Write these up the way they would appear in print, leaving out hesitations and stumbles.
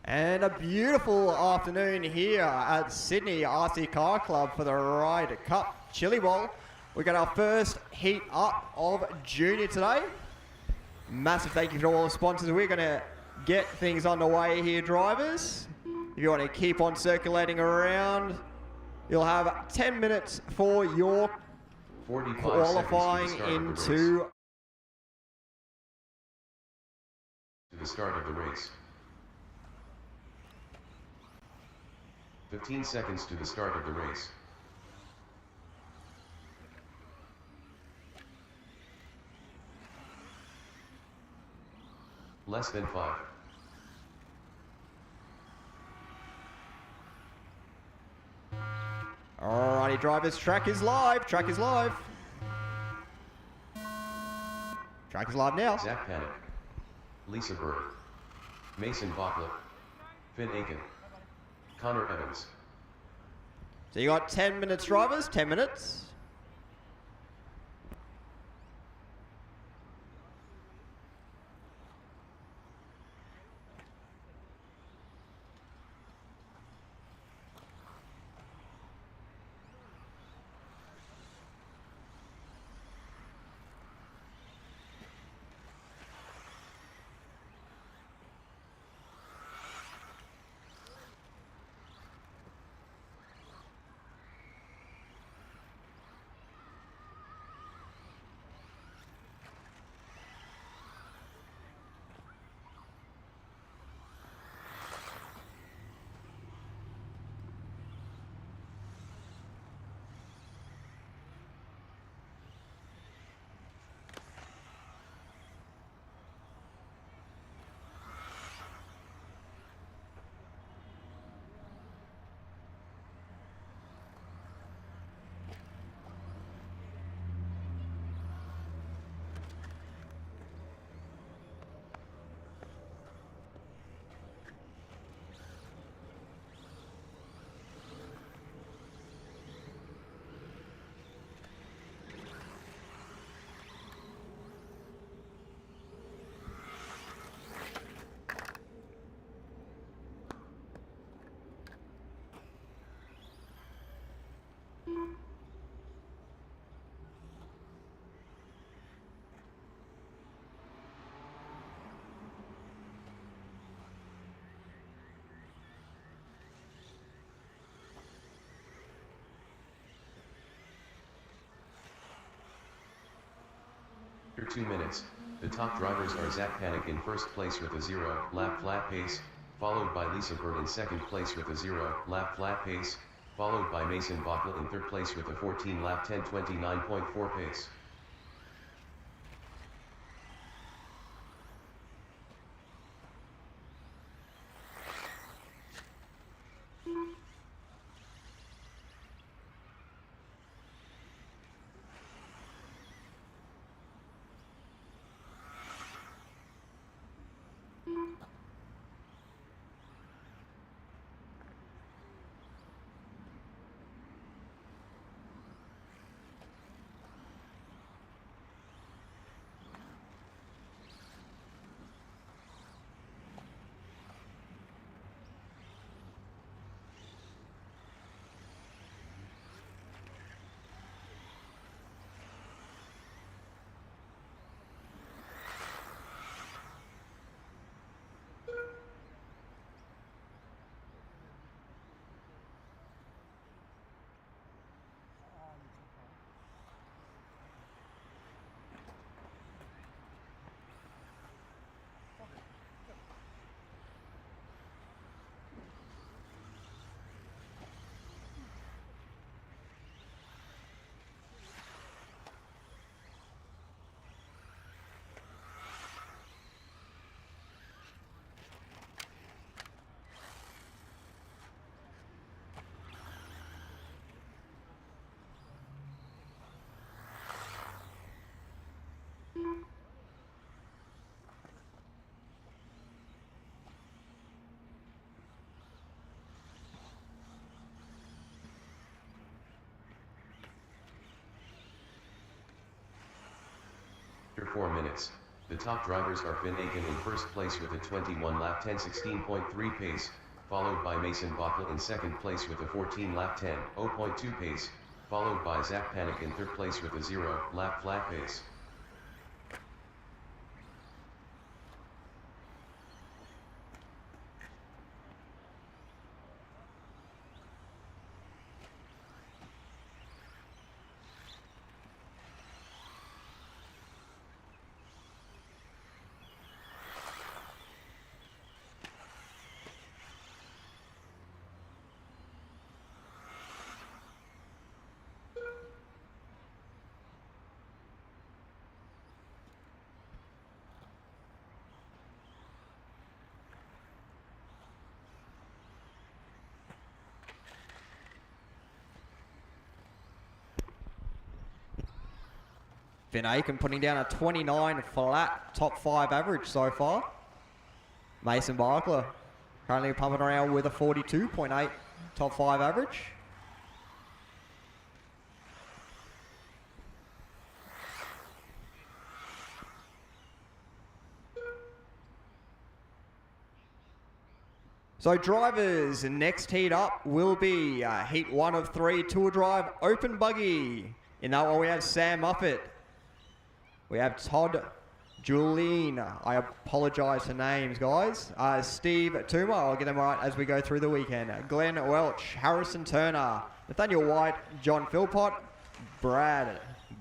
And a beautiful afternoon here at Sydney RC Car Club for the Ryde Cup Chili Bowl. We got our first heat up of Junior today. Massive thank you to all the sponsors. We're going to get things underway here, drivers. If you want to keep on circulating around, you'll have 10 minutes for your qualifying into the start of the race. 15 seconds to the start of the race. Less than 5. Alrighty, drivers, track is live. Track is live. Track is live now. Zach Panic, Lisa Bird, Mason Bakla, Finn Aiken, Connor Evans. So you got 10 minutes, drivers, 10 minutes. After 2 minutes, the top drivers are Zach Panic in first place with a 0-lap flat pace, followed by Lisa Bird in second place with a 0-lap flat pace, followed by Mason Bakla in third place with a 14-lap 10:29.4 pace. After 4 minutes, The top drivers are Finn Aiken in first place with a 21 lap 10:16.3 pace, followed by Mason Bakla in second place with a 14 lap 10:0.2 pace, followed by Zach Panic in third place with a 0 lap flat pace. Finn Aiken putting down a 29 flat top 5 average so far. Mason Bakla currently pumping around with a 42.8 top 5 average. So drivers, next heat up will be heat 1 of 3 Tour Drive Open Buggy. In that one we have Sam Muffet. We have Todd Julien. I apologise for names, guys. Steve Toomer, I'll get them right as we go through the weekend. Glenn Welch, Harrison Turner, Nathaniel White, Jon Philpott, Brad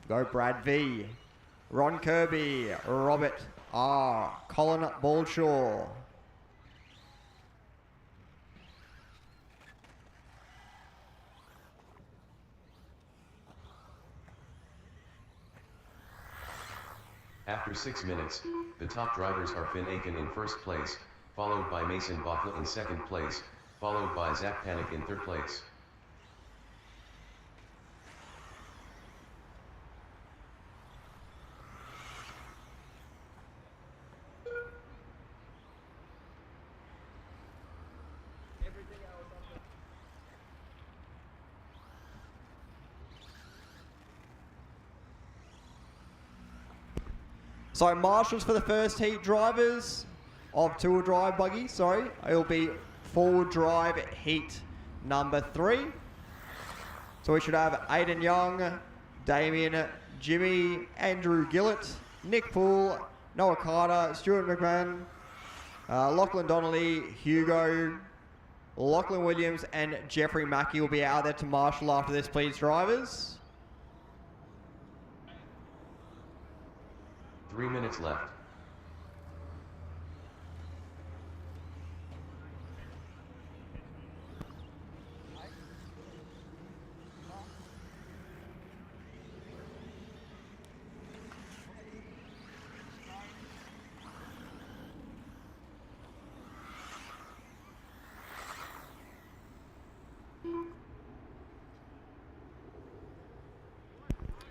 V, Ron Kirby, Robert R, Colin Balshaw. After 6 minutes, the top drivers are Finn Aiken in first place, followed by Mason Bakla in second place, followed by Zach Panic in third place. So marshals for the first heat drivers of Tour Drive Buggy, sorry. It'll be forward drive heat number 3. So we should have Aidan Young, Damien, Jimmy, Andrew Gillott, Nick Poole, Noah Carter, Stuart McMahon, Lachlan Donnelly, Hugo, Lachlan Williams and Jeffrey Mackey will be out there to marshal after this, please, drivers. 3 minutes left.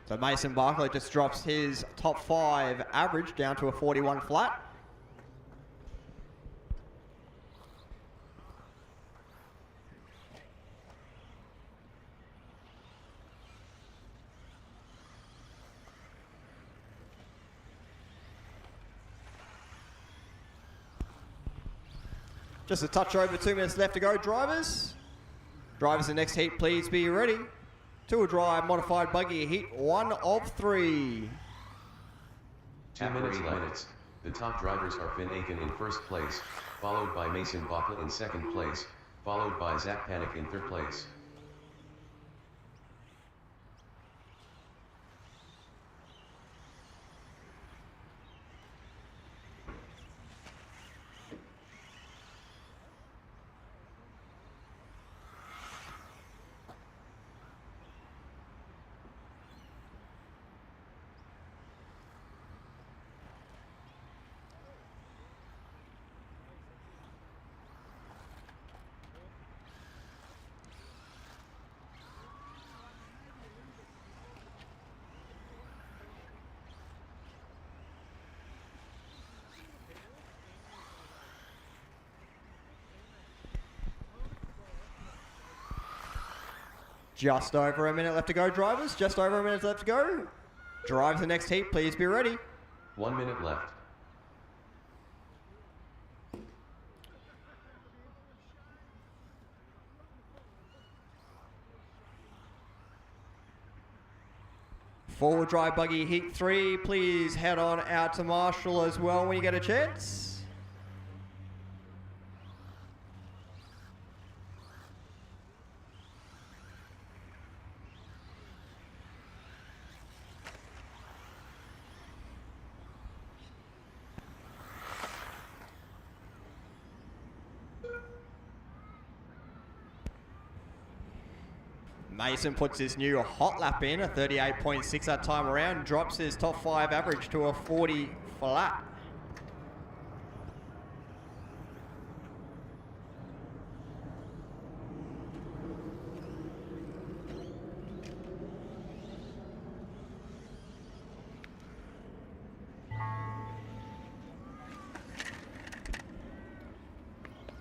So Mason Bakla just drops his top 5 average down to a 41 flat. Just a touch over 2 minutes left to go, drivers. Drivers in the next heat, please be ready. Tour Drive Modified Buggy, heat 1 of 3. 2 minutes left. The top drivers are Finn Aiken in first place, followed by Mason Bakla in second place, followed by Zach Panic in third place. Just over a minute left to go, drivers. Just over a minute left to go. Drive the next heat, please be ready. 1 minute left. Four-wheel drive buggy heat 3, please head on out to Marshall as well when you get a chance. Mason puts his new hot lap in, a 38.6 that time around, drops his top 5 average to a 40 flat.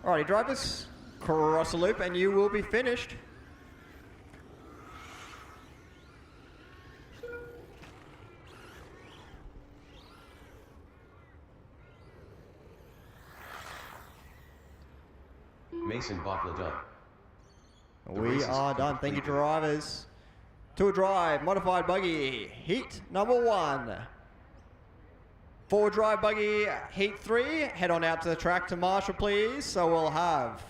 Alrighty, drivers, cross the loop and you will be finished. Mason Bakla done. We are done. Thank you, drivers. To a drive, modified buggy, heat number 1. Four drive buggy, heat 3. Head on out to the track to Marshall, please. So we'll have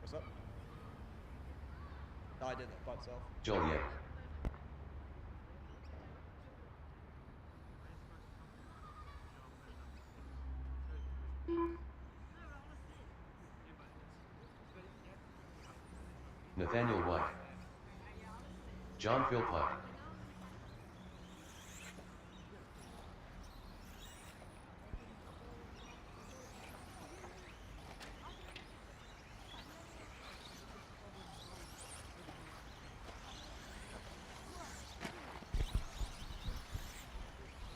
what's up? No, I did that by itself. Joliet. Nathaniel White. Jon Philpott.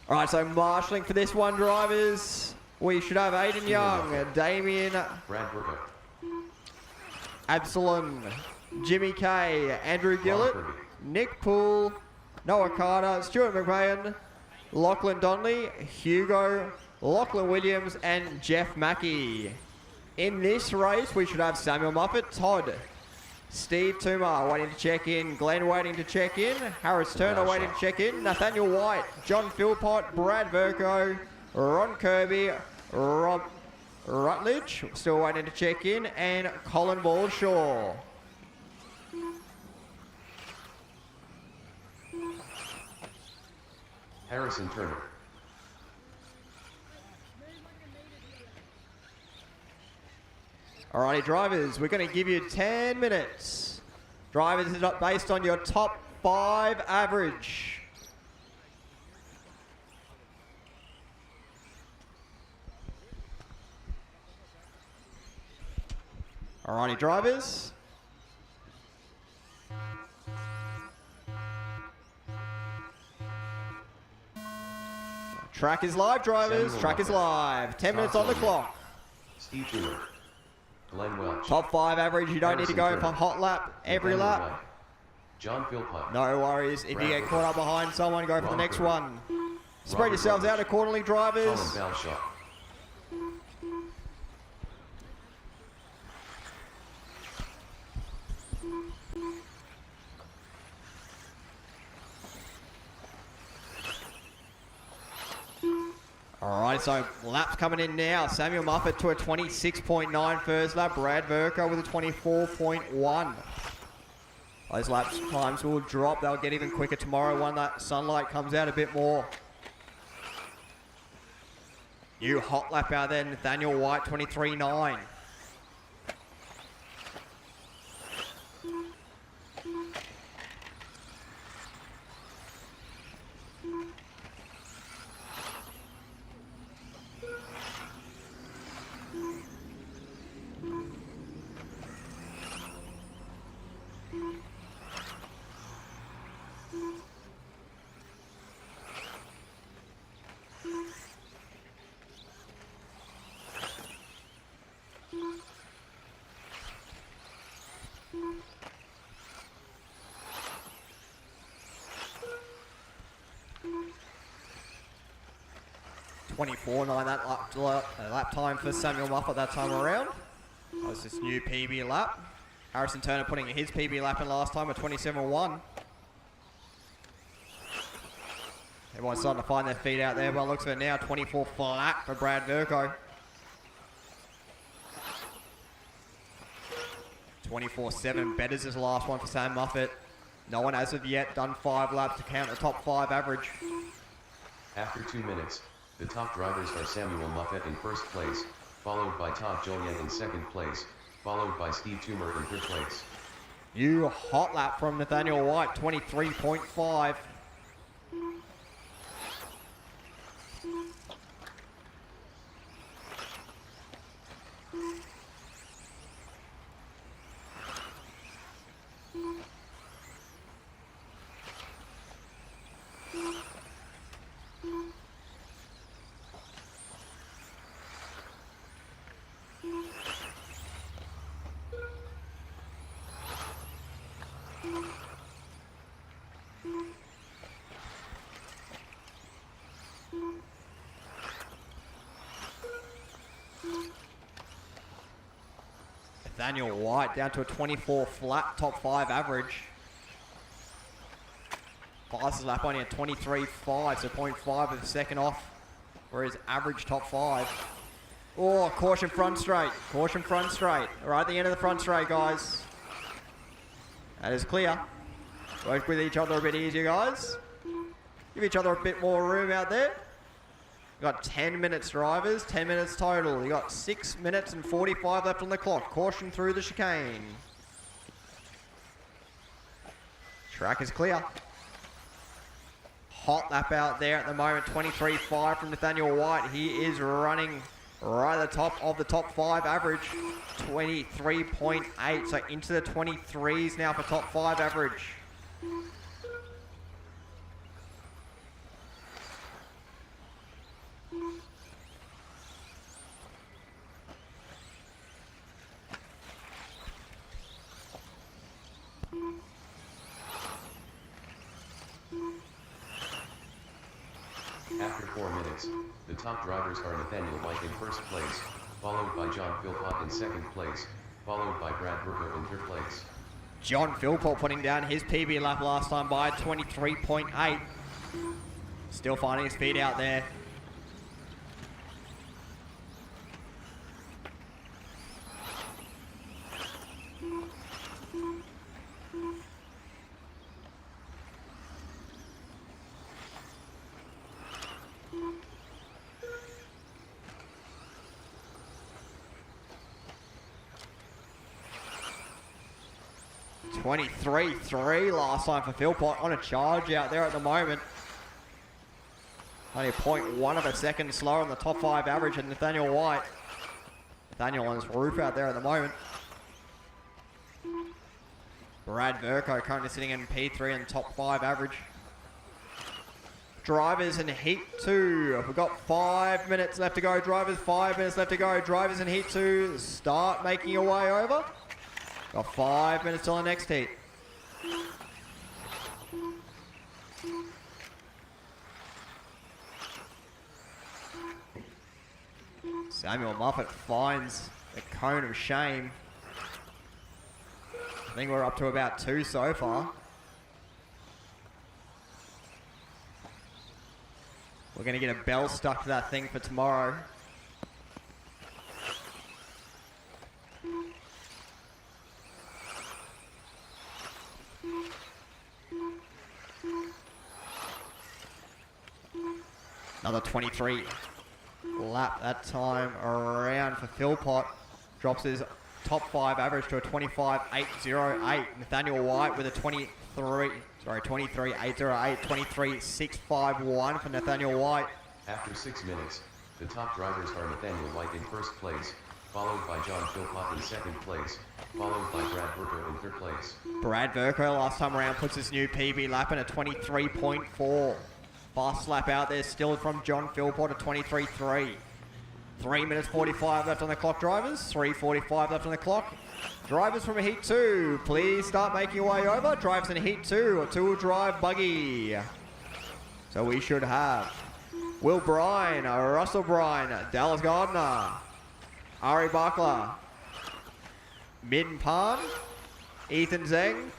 All right, so marshalling for this one, drivers. We should have Aiden Young, Damien, Brad Vercoe. Absalom, Jimmy Kay, Andrew Gillott, Nick Poole, Noah Carter, Stuart McMahon, Lachlan Donnelly, Hugo, Lachlan Williams, and Jeff Mackey. In this race, we should have Samuel Muffet, Todd, Steve Toomer waiting to check in, Glenn waiting to check in, Harris Turner waiting to check in, Nathaniel White, Jon Philpott, Brad Vercoe, Ron Kirby, Rob Rutledge, still waiting to check in, and Colin Ballshaw. Harrison Turner. Alrighty, drivers, we're going to give you 10 minutes. Drivers is based on your top 5 average. Alrighty, drivers. Track is live, drivers. Samuel Track is Muffet. live. 10 minutes on the clock. Steve Toomer. Glenn Welch. Top 5 average. You don't need to go Harrison for Turner. hot lap every Nathaniel lap. White. Jon Philpott. No worries. If you Brad get Vercoe. caught up behind someone, go for the Ron next Kirby. one. Spread Robert yourselves out Rutledge. accordingly, drivers. Colin Ballshaw. Alright, so laps coming in now. Samuel Muffet to a 26.9 first lap. Brad Vercoe with a 24.1. Those lap times will drop. They'll get even quicker tomorrow when that sunlight comes out a bit more. New hot lap out there, Nathaniel White, 23.9. .24.9 that lap time for Samuel Muffet that time around. That was this new PB lap. Harrison Turner putting his PB lap in last time at 27.1. Everyone's starting to find their feet out there. Well, looks of it now, 24 flat for Brad Vercoe. 24.7 betters his last one for Sam Muffet. No one as of yet done 5 laps to count the top 5 average. After 2 minutes, the top drivers are Samuel Muffet in first place, followed by Todd Joliet in second place, followed by Steve Toomer in third place. New hot lap from Nathaniel White, 23.5. Nathaniel White down to a 24 flat top 5 average. Fastest lap only at 23.5, so 0.5 of a second off for his average top 5. Oh, caution front straight. Caution front straight. Right at the end of the front straight, guys. That is clear. Work with each other a bit easier, guys. Give each other a bit more room out there. We've got 10 minutes, drivers. 10 minutes total. You got 6 minutes and 45 left on the clock. Caution through the chicane. Track is clear. Hot lap out there at the moment. 23.5 from Nathaniel White. He is running right at the top of the top 5 average. 23.8. So into the 23s now for top 5 average. After 4 minutes, the top drivers are Nathaniel White in first place, followed by Jon Philpott in second place, followed by Brad Vercoe in third place. Jon Philpott putting down his PB lap last time by 23.8. Still finding his feet out there. .23.3 last time for Philpott on a charge out there at the moment. Only 0.1 of a second slower on the top 5 average than Nathaniel White. Nathaniel on his roof out there at the moment. Brad Vercoe currently sitting in P3 and top 5 average. Drivers in Heat 2. We've got 5 minutes left to go. Drivers, 5 minutes left to go. Drivers in Heat 2. Start making your way over. Got 5 minutes till the next heat. Samuel Muffet finds the cone of shame. I think we're up to about 2 so far. We're going to get a bell stuck to that thing for tomorrow. Another 23 lap that time around for Philpott. Drops his top 5 average to a 25.808. Nathaniel White with a 23.808. 23.651 for Nathaniel White. After 6 minutes, the top drivers are Nathaniel White in first place, followed by Jon Philpott in second place, followed by Brad Vercoe in third place. Brad Vercoe last time around puts his new PB lap in at 23.4. Fast lap out there still from Jon Philpott at 23.3. 3 minutes 45 left on the clock, drivers. 3:45 left on the clock. Drivers from Heat 2, please start making your way over. Drivers in Heat 2, a 2-wheel drive buggy. So we should have Will Bryan, Russell Bryan, Dallas Gardner, Ari Bakla, Midden Palm, Ethan Zeng,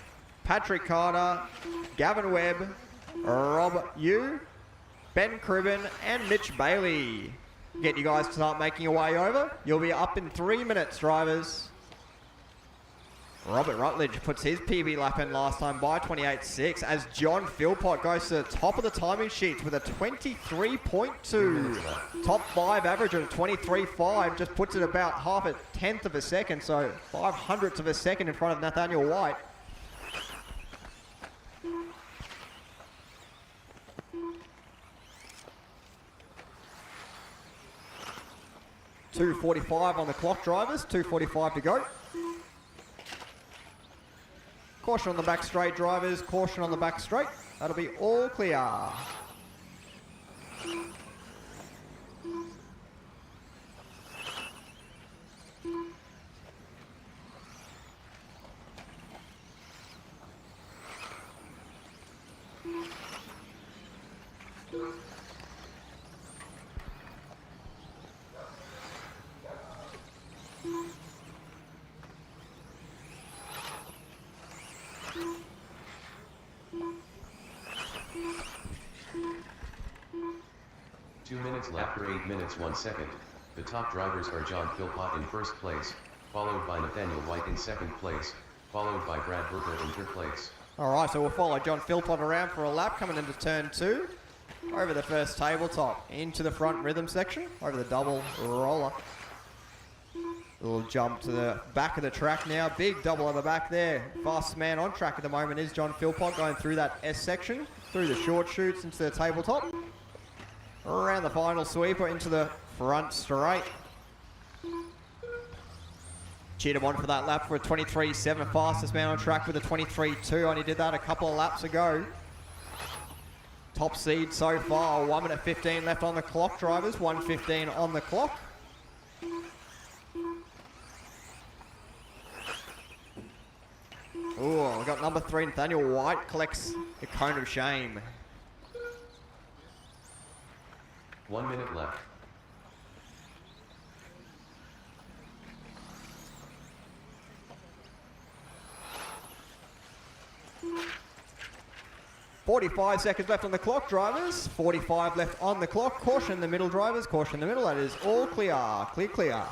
Patrick Carter, Gavin Webb, Rob Yu, Ben Cribbin, and Mitch Bailey. Get you guys to start making your way over. You'll be up in 3 minutes, drivers. Robert Rutledge puts his PB lap in last time by 28.6 as Jon Philpott goes to the top of the timing sheets with a 23.2. Top 5 average of 23.5 just puts it about half a tenth of a second, so 0.05 of a second in front of Nathaniel White. .245 on the clock, drivers. 2:45 to go. Caution on the back straight, drivers. Caution on the back straight. That'll be all clear. After 8 minutes 1 second, the top drivers are Jon Philpott in first place, followed by Nathaniel White in second place, followed by Brad Vercoe in third place. Alright, so we'll follow Jon Philpott around for a lap coming into turn 2. Over the first tabletop, into the front rhythm section, over the double roller. Little jump to the back of the track now, big double at the back there. Fastest man on track at the moment is Jon Philpott going through that S section, through the short chutes into the tabletop. Around the final sweeper into the front straight. Cheered him on for that lap for a 23.7, fastest man on track with a 23.2. Only did that a couple of laps ago. Top seed so far, 1 minute 15 left on the clock, drivers. 1:15 on the clock. Oh, we got number 3, Nathaniel White collects the cone of shame. 1 minute left. .45 seconds left on the clock, drivers. 45 left on the clock. Caution the middle, drivers. Caution the middle. That is all clear. Clear, clear.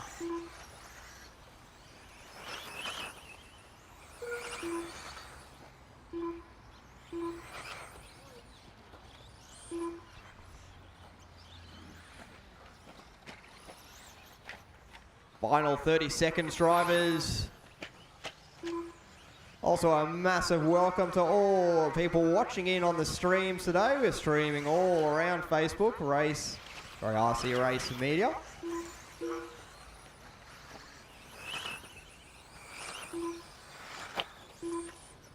Final 30 seconds, drivers. Also a massive welcome to all people watching in on the streams today. We're streaming all around Facebook, RC Race Media.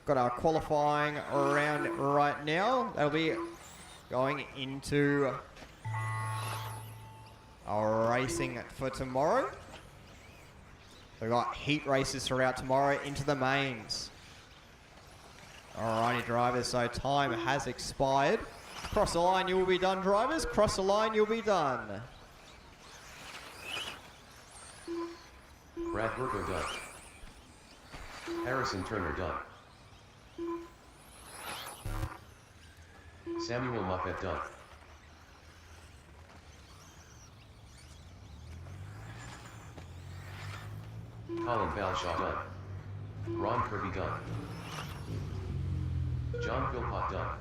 Got our qualifying round right now. That'll be going into our racing for tomorrow. We've got heat races throughout tomorrow into the mains. Alrighty, drivers, so time has expired. Cross the line, you will be done, drivers. Cross the line, you'll be done. Brad Vercoe done. Harrison Turner done. Samuel Moffett done. Colin Balshaw done. Ron Kirby done. Jon Philpott done.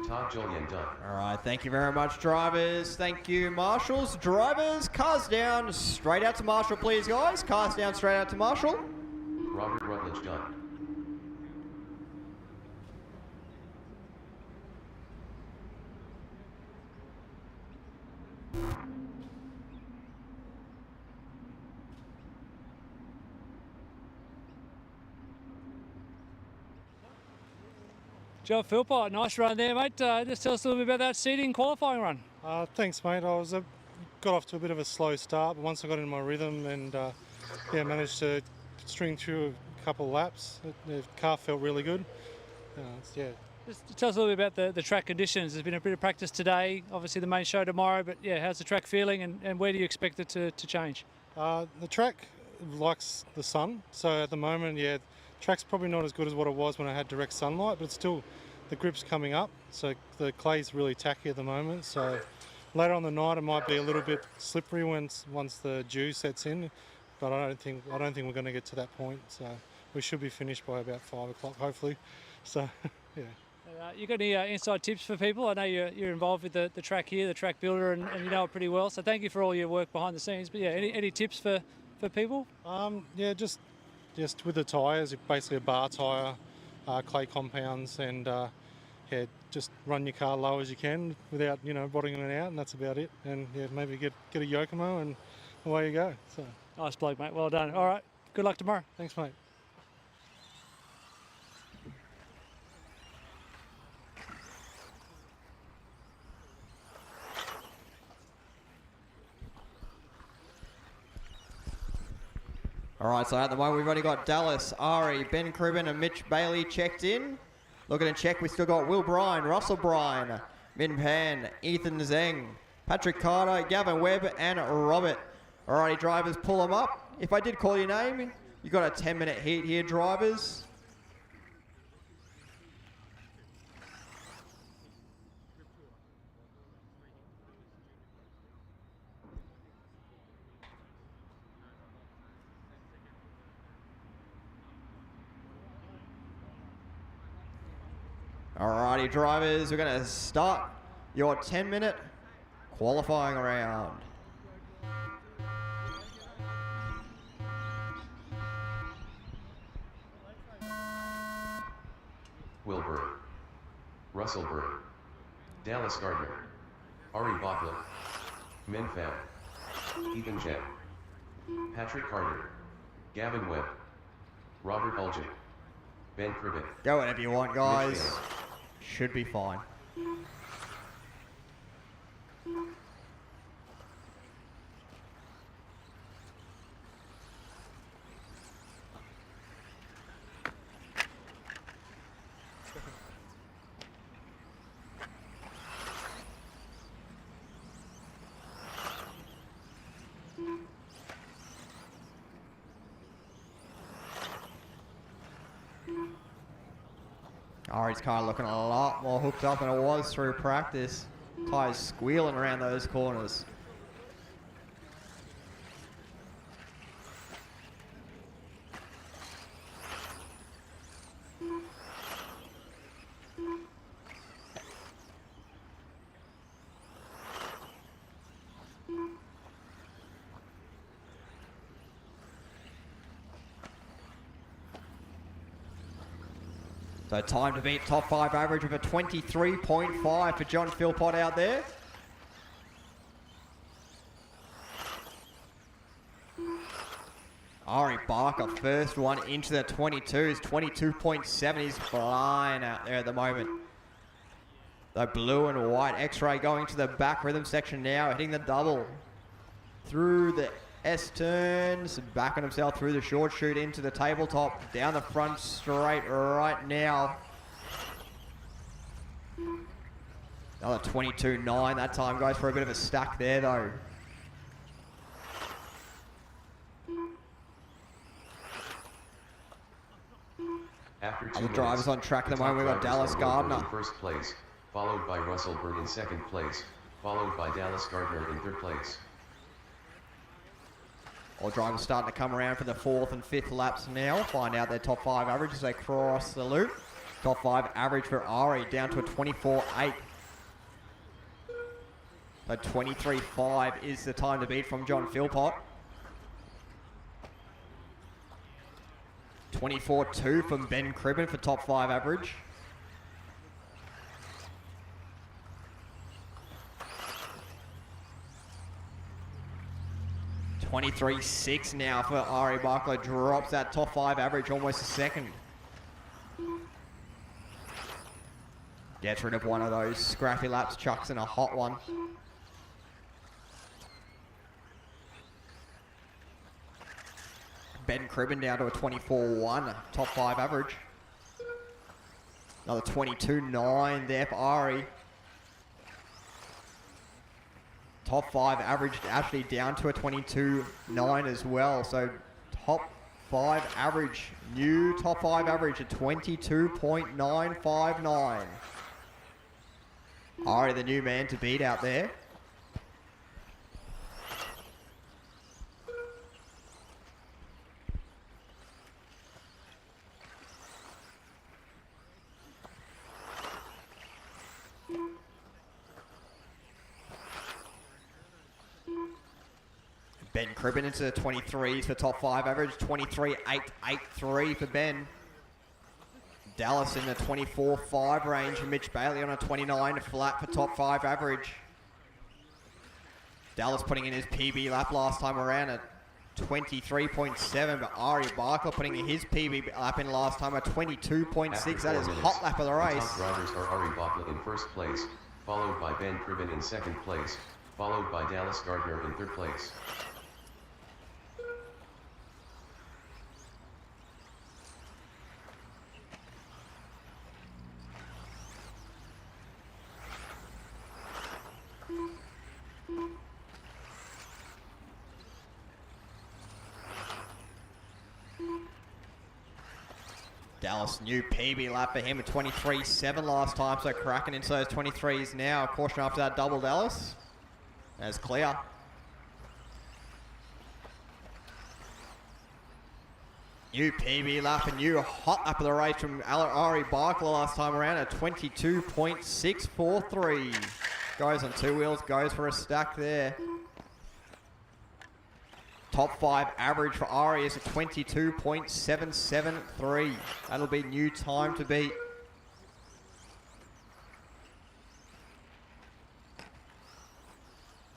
Todd Julian done. All right, thank you very much, drivers. Thank you, marshals. Drivers, cars down, straight out to Marshall, please, guys. Cars down, straight out to Marshall. Robert Rutledge done. Jon Philpott, nice run there, mate. Just tell us a little bit about that seeding qualifying run. Thanks, mate. I got off to a bit of a slow start, but once I got into my rhythm and managed to string through a couple of laps, the car felt really good. Just tell us a little bit about the track conditions. There's been a bit of practice today, obviously the main show tomorrow, but yeah, how's the track feeling and where do you expect it to change? The track likes the sun, so at the moment, yeah, track's probably not as good as what it was when I had direct sunlight, but it's still, the grip's coming up, so the clay's really tacky at the moment, so later on the night it might be a little bit slippery once the dew sets in, but I don't think we're going to get to that point, so we should be finished by about 5 o'clock hopefully, so yeah. You got any inside tips for people? I know you're involved with the track here, the track builder, and you know it pretty well. So thank you for all your work behind the scenes. But yeah, any tips for people? Yeah, just with the tyres, basically a bar tyre, clay compounds, and yeah, just run your car low as you can without bottoming it out, and that's about it. And yeah, maybe get a Yokomo, and away you go. So Nice bloke, mate. Well done. All right. Good luck tomorrow. thanks, mate. All right, so at the moment we've only got Dallas, Ari, Ben Cribbin and Mitch Bailey checked in. Looking to check, we've still got Will Bryan, Russell Bryan, Min Pan, Ethan Zeng, Patrick Carter, Gavin Webb and Robert. All righty, drivers, pull them up. If I did call your name, you got a 10-minute heat here, drivers. Alrighty, drivers, we're going to start your 10-minute qualifying round. Wilbur, Russell Bird, Dallas Gardner, Ari Bakla, Min Pham, Ethan Zeng, Patrick Carter, Gavin Webb, Robert Ulgen, Ben Cribbin. Go whenever you want, guys. Should be fine. Ari's car looking a lot more hooked up than it was through practice. Tyres squealing around those corners. So time to beat top 5 average of a 23.5 for Jon Philpott out there. Ari Bakla, first one into the 22s, 22.7. He's flying out there at the moment. The blue and white X-ray going to the back rhythm section now, hitting the double. Through the S-turns, backing himself through the short chute into the tabletop, down the front straight right now. Another 22.9 that time, goes for a bit of a stack there though. After 2 Other minutes, drivers on track at the moment, we've got Dallas Gardner. In first place, followed by Russell Bird in second place, followed by Dallas Gardner in third place. All drivers starting to come around for the 4th and 5th laps now. Find out their top 5 average as they cross the loop. Top 5 average for Ari down to a 24.8. So 23.5 is the time to beat from Jon Philpott. 24.2 from Ben Cribbin for top 5 average. $23.6 now for Ari Bakla, drops that top 5 average almost a second. Gets rid of one of those scrappy laps, chucks in a hot one. Ben Cribbin down to a 24.1, top 5 average. Another 22.9 there for Ari. Top 5 averaged actually down to a 22.9 as well. So top 5 average, new top 5 average at 22.959. Ari, the new man to beat out there. Ben Cribbin into the 23s for top 5 average, 23.883 for Ben. Dallas in the 24.5 range for Mitch Bailey on a 29 flat for top 5 average. Dallas putting in his PB lap last time around at 23.7, but Ari Bakla putting in his PB lap in last time at 22.6. That is hot lap of the race. The top drivers are Ari Bakla in first place, followed by Ben Cribbin in second place, followed by Dallas Gardner in third place. Dallas, new PB lap for him at 23.7 last time, so cracking into those 23s now. Caution after that double, Dallas. That's clear. New PB lap, a new hot lap of the race from Ari Bakla last time around at 22.643. Goes on 2 wheels, goes for a stack there. Top 5 average for Ari is a 22.773. That'll be new time to beat.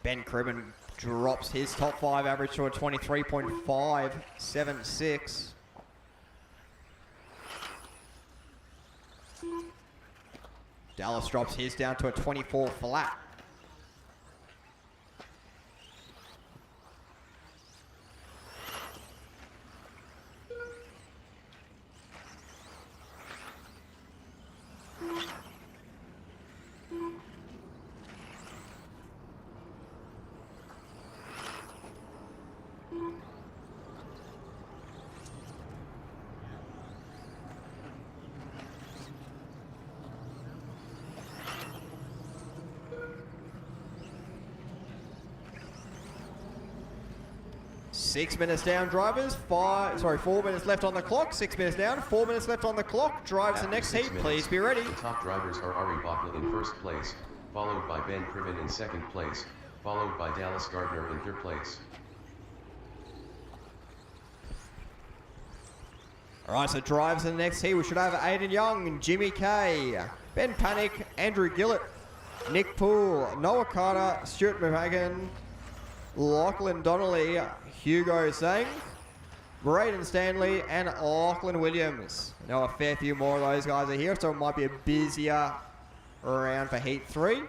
Ben Cribbin drops his top 5 average to a 23.576. Dallas drops his down to a 24 flat. Six minutes down, drivers. 4 minutes left on the clock. 6 minutes down, 4 minutes left on the clock. Drives the next heat. Please be ready. The top drivers are Ari Bakla in first place, followed by Ben Cribbin in second place, followed by Dallas Gardner in third place. All right, so drives in the next heat. We should have Aiden Young, Jimmy Kay, Ben Panic, Andrew Gillott, Nick Poole, Noah Carter, Stuart McMagan, Lachlan Donnelly, Hugo Sang, Braden Stanley, and Lachlan Williams. I know a fair few more of those guys are here, so it might be a busier round for Heat 3.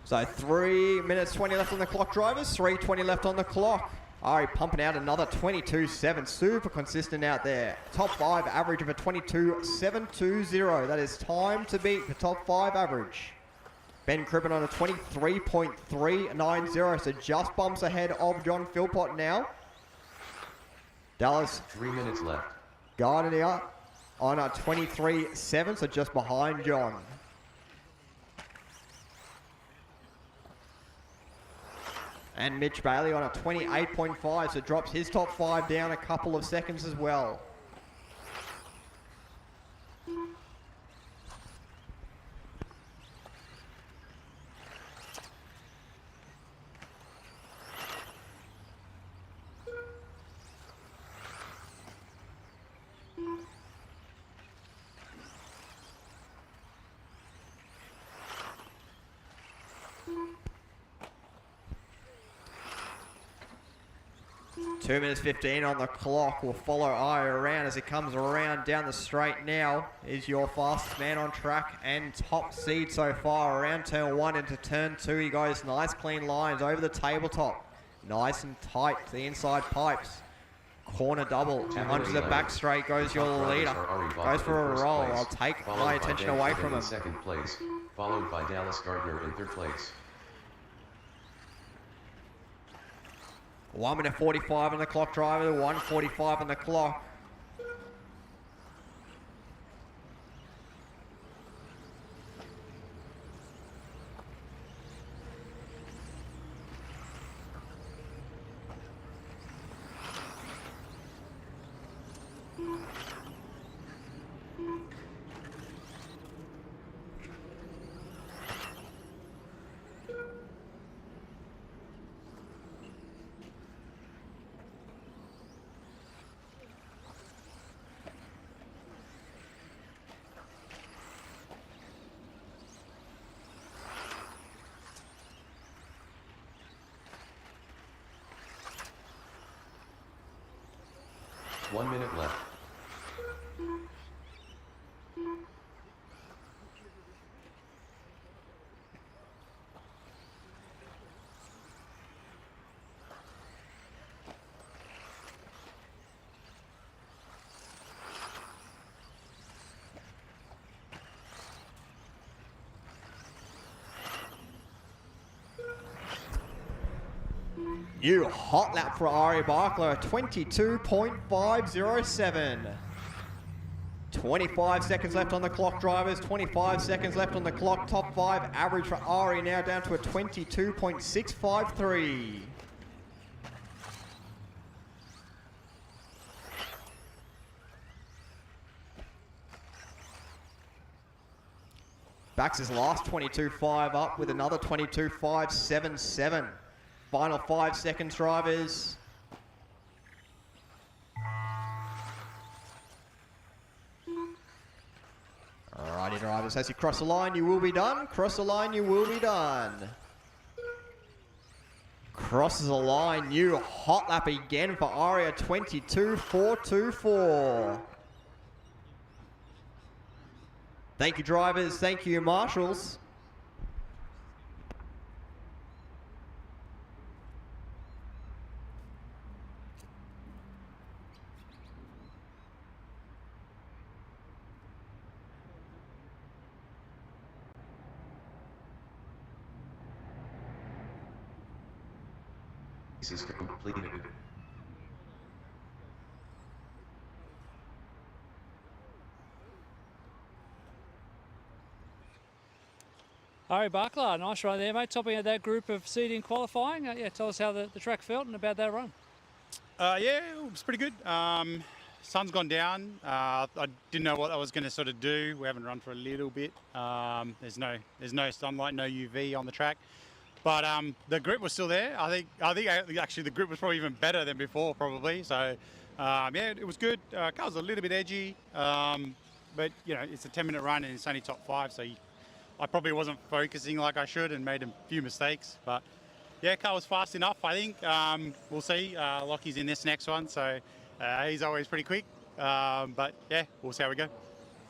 So 3 minutes 20 left on the clock, drivers. 3:20 left on the clock. Ari pumping out another 22.7. Super consistent out there. Top 5 average of a 22.720. That is time to beat for top 5 average. Ben Cribbin on a 23.390, so just bumps ahead of Jon Philpott now. Dallas 3 minutes left. Gardner on a 23.7, so just behind Jon. And Mitch Bailey on a 28.5, so drops his top 5 down a couple of seconds as well. Two minutes 15 on the clock. We'll follow Ari around as he comes around down the straight now. Is your fastest man on track and top seed so far. Around turn 1 into turn 2. He goes nice clean lines over the tabletop. Nice and tight to the inside pipes. corner double. Onto the back straight goes your leader. Goes for a roll. I'll take my attention away from him. Second place, followed by Dallas Gardner in third place. 1 minute 45 on the clock, driver. 1:45 on the clock. One minute left. New hot lap for Ari Bakla, 22.507. 25 seconds left on the clock, drivers. 25 seconds left on the clock. Top 5 average for Ari now down to a 22.653. Backs his last 22.5 up with another 22.577. Final 5 seconds, drivers. Alrighty, drivers, as you cross the line, you will be done. Cross the line, you will be done. Crosses the line, new hot lap again for Aria, 22.424. Thank you, drivers. Thank you, marshals. This is completed. Ari Bakla, nice run there, mate. Topping out that group of seeding qualifying. Yeah, tell us how the track felt and about that run. Yeah, it was pretty good. Sun's gone down. I didn't know what I was going to sort of do. We haven't run for a little bit. There's no sunlight, no UV on the track, but the grip was still there. I think actually the grip was probably even better than before, probably. So yeah, it was good. Car was a little bit edgy, but you know, it's a 10-minute run and it's only top 5, so I probably wasn't focusing like I should and made a few mistakes. But yeah, car was fast enough, I think. We'll see. Lockie's in this next one, so he's always pretty quick. But yeah, we'll see how we go.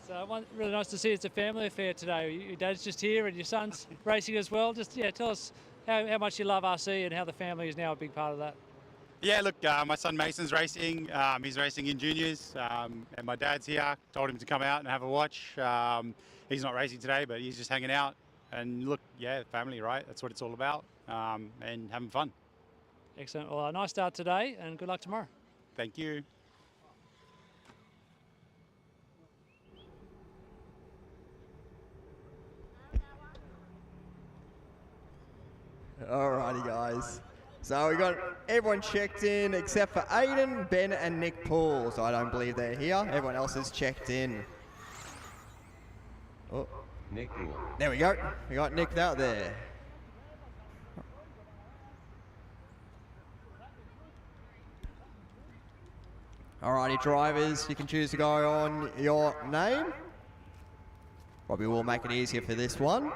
So really nice to see it's a family affair today. Your dad's just here and your son's racing as well. Just tell us how much you love RC and how the family is now a big part of that. Yeah, look, my son Mason's racing. He's racing in juniors, and my dad's here. Told him to come out and have a watch. He's not racing today, but he's just hanging out. And look, yeah, family, right? That's what it's all about, and having fun. Excellent. Well, a nice start today, and good luck tomorrow. Thank you. Alrighty, guys. So we got everyone checked in except for Aiden, Ben, and Nick Poole. So I don't believe they're here. Everyone else is checked in. Oh, Nick Poole. there we go. We got Nick out there. Alrighty, drivers, you can choose to go on your name. Probably will make it easier for this one.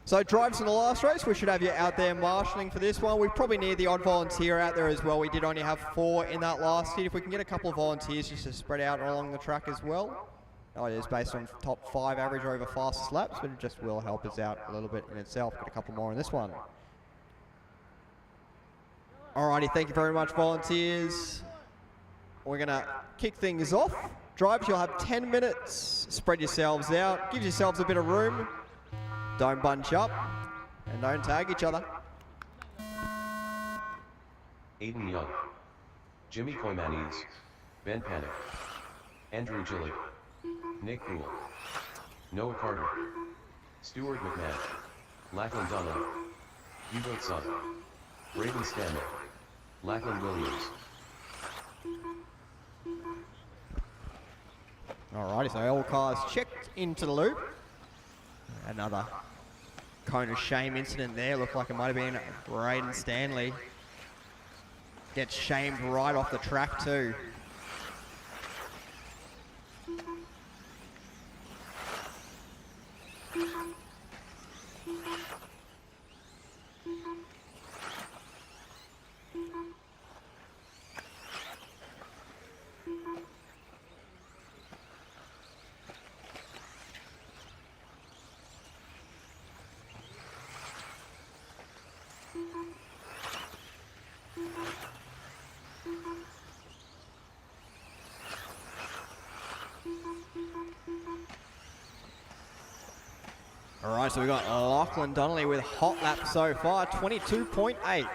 So drivers in the last race, we should have you out there marshalling for this one. We probably need the odd volunteer out there as well. We did only have 4 in that last heat. If we can get a couple of volunteers just to spread out along the track as well, It is based on top 5 average over fastest laps, but it just will help us out a little bit in itself. Got a couple more in this one. Alrighty, thank you very much, volunteers. We're going to kick things off. Drivers, you'll have 10 minutes. Spread yourselves out. Give yourselves a bit of room. Don't bunch up. And don't tag each other. Aiden Young, Jimmy Koymanes, Ben Panic, Andrew Gillott, Nick Poole, Noah Carter, Stuart McMahon, Lachlan Donnelly, U-Boat Son, Braden Stanley, Lachlan Williams. Alrighty, so all cars checked into the loop. Another cone of shame incident there. Looked like it might have been Braden Stanley. Gets shamed right off the track too. All right, so we've got Lachlan Donnelly with hot lap so far, 22.8.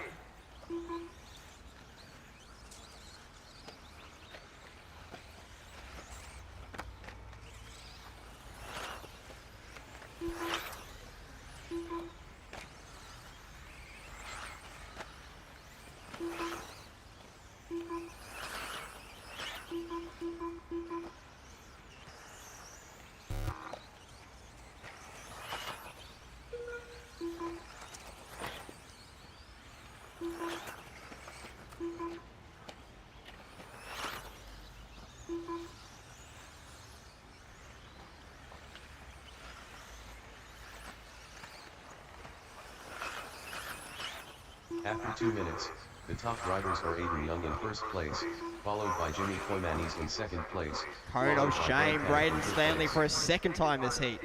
After 2 minutes, the top drivers are Aiden Young in first place, followed by Jimmy Koymanes in second place. Cone of shame, Braden Stanley for a second time this heat.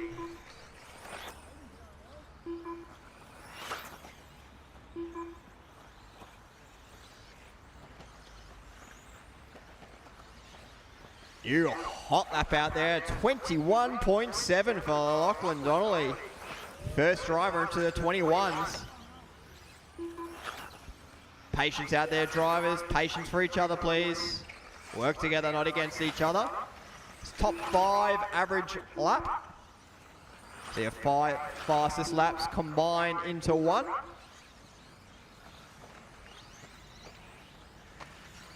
You hot lap out there, 21.7 for Lachlan Donnelly. First driver into the 21s. Patience out there, drivers. Patience for each other, please. Work together, not against each other. It's top 5 average lap. So your 5 fastest laps combine into one.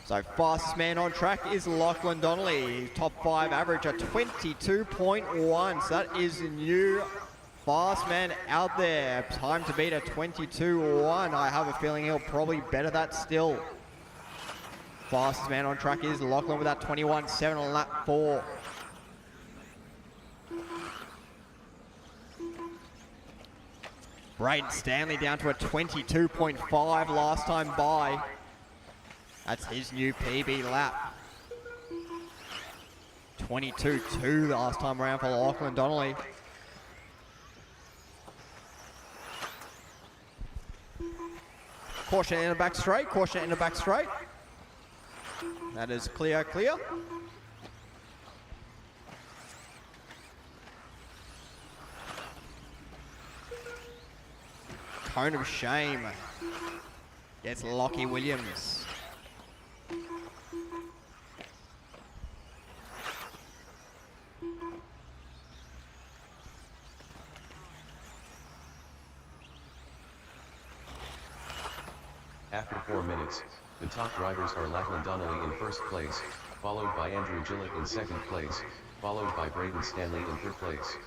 So fastest man on track is Lachlan Donnelly. Top 5 average at 22.1. So that is new fast man out there. Time to beat a 22.1. I have a feeling he'll probably better that still. Fastest man on track is Lachlan with that 21.7 on lap 4. Braden Stanley down to a 22.5 last time by. That's his new PB lap. 22.2 last time around for Lachlan Donnelly. Caution in the back straight, caution in the back straight. That is clear, clear. Cone of shame. Gets Lockie Williams. After 4 minutes, the top drivers are Lachlan Donnelly in first place, followed by Andrew Gillott in second place, followed by Braden Stanley in third place.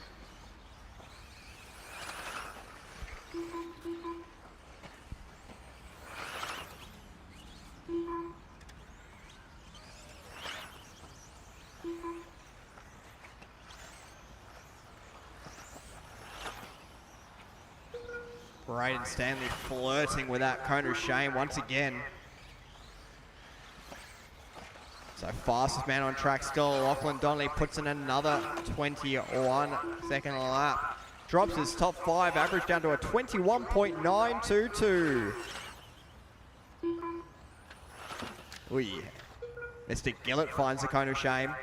Braden Stanley flirting with that cone of shame once again. So fastest man on track still Lachlan. Donnelly puts in another 21-second lap. Drops his top 5 average down to a 21.922. Ooh, Mr. Gillott finds the cone of shame.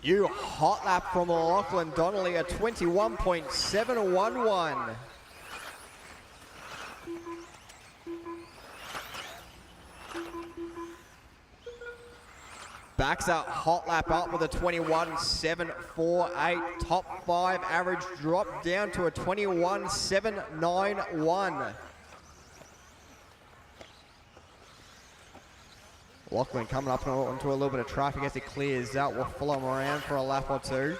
You hot lap from Lachlan. Donnelly, a 21.711. Backs up, hot lap up with a 21.748. Top 5 average dropped down to a 21.791. Lachlan coming up onto a little bit of traffic as he clears out. We'll follow him around for a lap or two.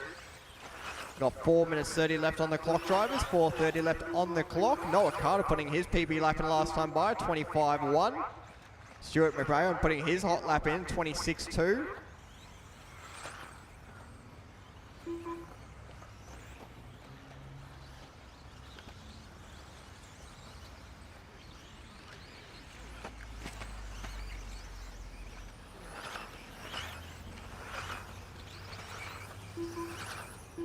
Got 4 minutes 30 left on the clock, drivers. 4:30 left on the clock. Noah Carter putting his PB lap in last time by 25.1. Stuart McBrayon putting his hot lap in 26.2.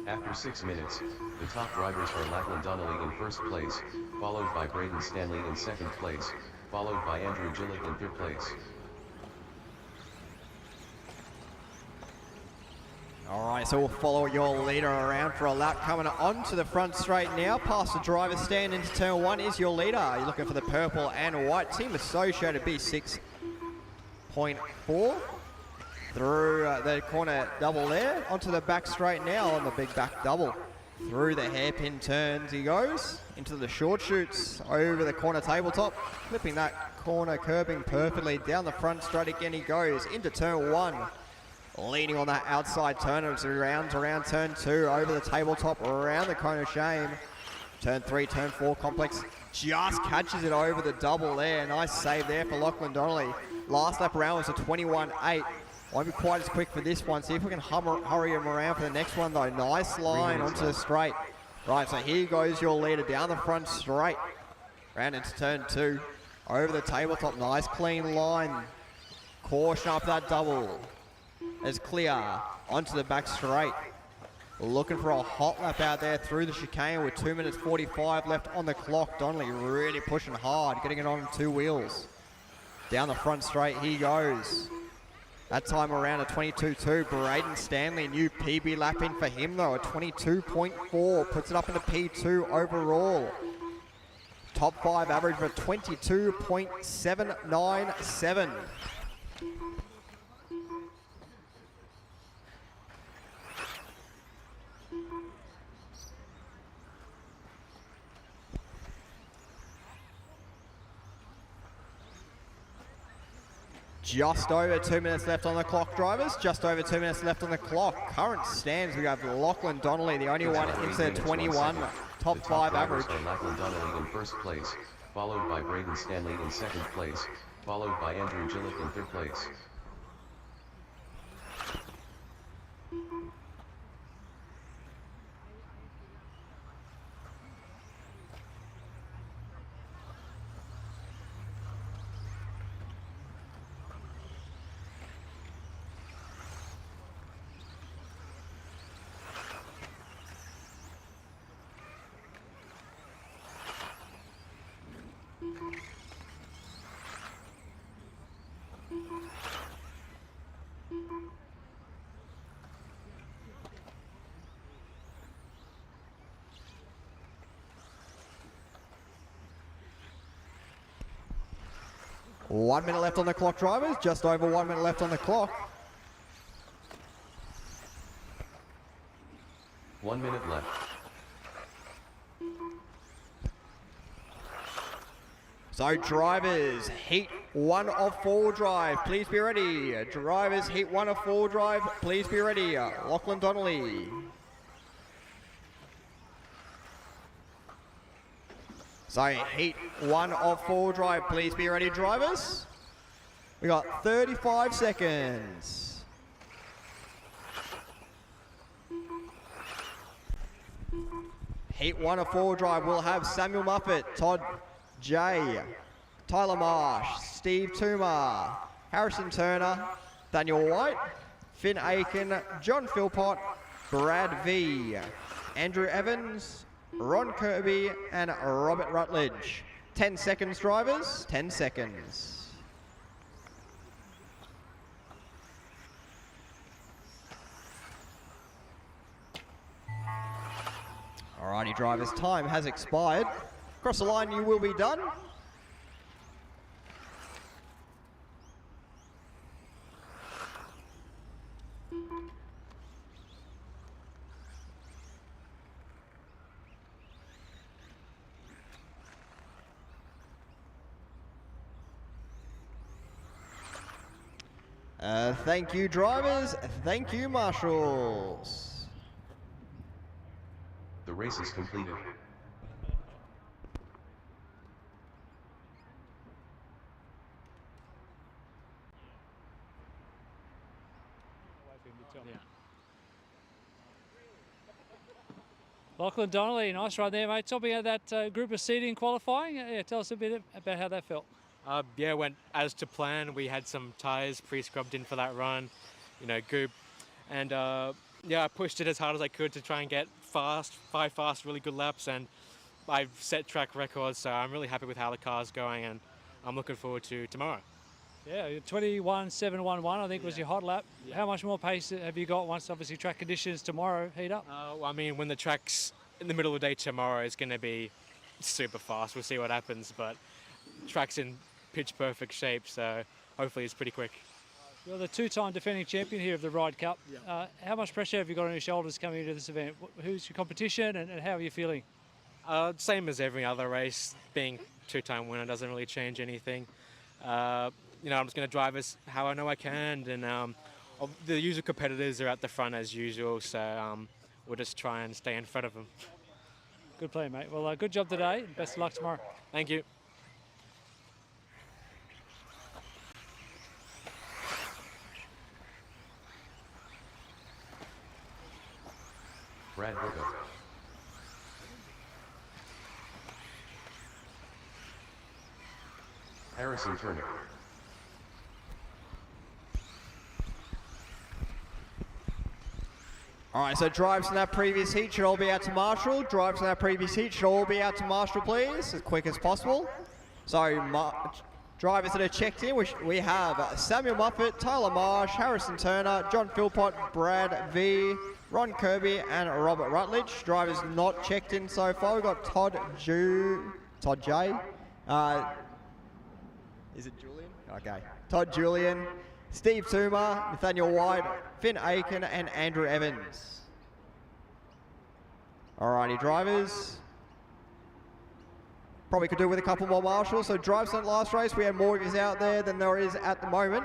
After 6 minutes, the top drivers are Lachlan Donnelly in first place, followed by Braden Stanley in second place, followed by Andrew Gillott in third place. All right, so we'll follow your leader around for a lap. Coming onto the front straight now, past the driver's stand into turn 1 is your leader. You're looking for the purple and white team associated B6.4. Through the corner double there, onto the back straight now on the big back double. Through the hairpin turns he goes, into the short shoots, over the corner tabletop, clipping that corner curbing perfectly. Down the front straight again he goes, into turn 1. Leaning on that outside turn as he rounds around turn 2, over the tabletop, around the cone of shame. Turn 3, turn 4 complex, just catches it over the double there. Nice save there for Lachlan Donnelly. Last lap around was a 21.8. Won't be quite as quick for this one. See if we can hurry him around for the next one though. Nice line onto the straight. Right, so here goes your leader down the front straight. Round into turn 2. Over the tabletop, nice clean line. Caution up that double. It's clear. Onto the back straight. Looking for a hot lap out there through the chicane with 2 minutes 45 left on the clock. Donnelly really pushing hard, getting it on 2 wheels. Down the front straight he goes. That time around a 22.2. Braden Stanley, new PB lap in for him though, a 22.4. Puts it up into P2 overall. Top 5 average for 22.797. Just over 2 minutes left on the clock, drivers. Just over 2 minutes left on the clock. Current stands, we have Lachlan Donnelly, the only one into 21. Top 5 average. Lachlan Donnelly in first place, followed by Braden Stanley in second place, followed by Andrew Gillott in third place. One minute left on the clock, drivers. Just over 1 minute left on the clock. 1 minute left. So drivers, heat 1 of 4 drive, please be ready. Drivers, heat 1 of 4 drive, please be ready. Lachlan Donnelly. So heat 1 of 4 drive, please be ready, drivers. We got 35 seconds. Heat 1 of 4 drive will have Samuel Muffet, Todd J, Tyler Marsh, Steve Toomer, Harrison Turner, Daniel White, Finn Aiken, Jon Philpott, Brad V, Andrew Evans, Ron Kirby, and Robert Rutledge. 10 seconds, drivers, 10 seconds. Alrighty, drivers, time has expired. Across the line, you will be done. Thank you, drivers. Thank you, marshals. The race is completed. Lachlan, Donnelly, nice run there, mate. Tell me about that group of seating qualifying. Yeah, tell us a bit about how that felt. Yeah, went as to plan. We had some tyres pre-scrubbed in for that run, goop. And yeah, I pushed it as hard as I could to try and get five fast, really good laps. And I've set track records, so I'm really happy with how the car's going, and I'm looking forward to tomorrow. Yeah, 21.711, I think was your hot lap. Yeah. How much more pace have you got once, obviously, track conditions tomorrow heat up? Well, I mean, when the track's in the middle of the day tomorrow, it's going to be super fast. We'll see what happens, but track's in pitch perfect shape, so hopefully it's pretty quick. You're the two-time defending champion here of the Ryde Cup. Yeah. How much pressure have you got on your shoulders coming into this event? Who's your competition, and how are you feeling? Same as every other race. Being two-time winner doesn't really change anything. I'm just going to drive as how I know I can, and the usual competitors are at the front as usual, so we'll just try and stay in front of them. Good play, mate. Well, good job today, and best of luck tomorrow. Thank you. Brad Vercoe. Harrison Turner. All right, so drives in that previous heat should all be out to Marshall. Drives in that previous heat should all be out to Marshall, please, as quick as possible. So drivers that are checked in, we have Samuel Muffet, Tyler Marsh, Harrison Turner, Jon Philpott, Brad V, Ron Kirby, and Robert Rutledge. Drivers not checked in so far. We've got Todd J. Is it Julian? Okay. Todd Julian, Steve Toomer, Nathaniel White, Finn Aiken, and Andrew Evans. Alrighty, drivers. Probably could do with a couple more marshals. So drives in the last race, we had more of us out there than there is at the moment.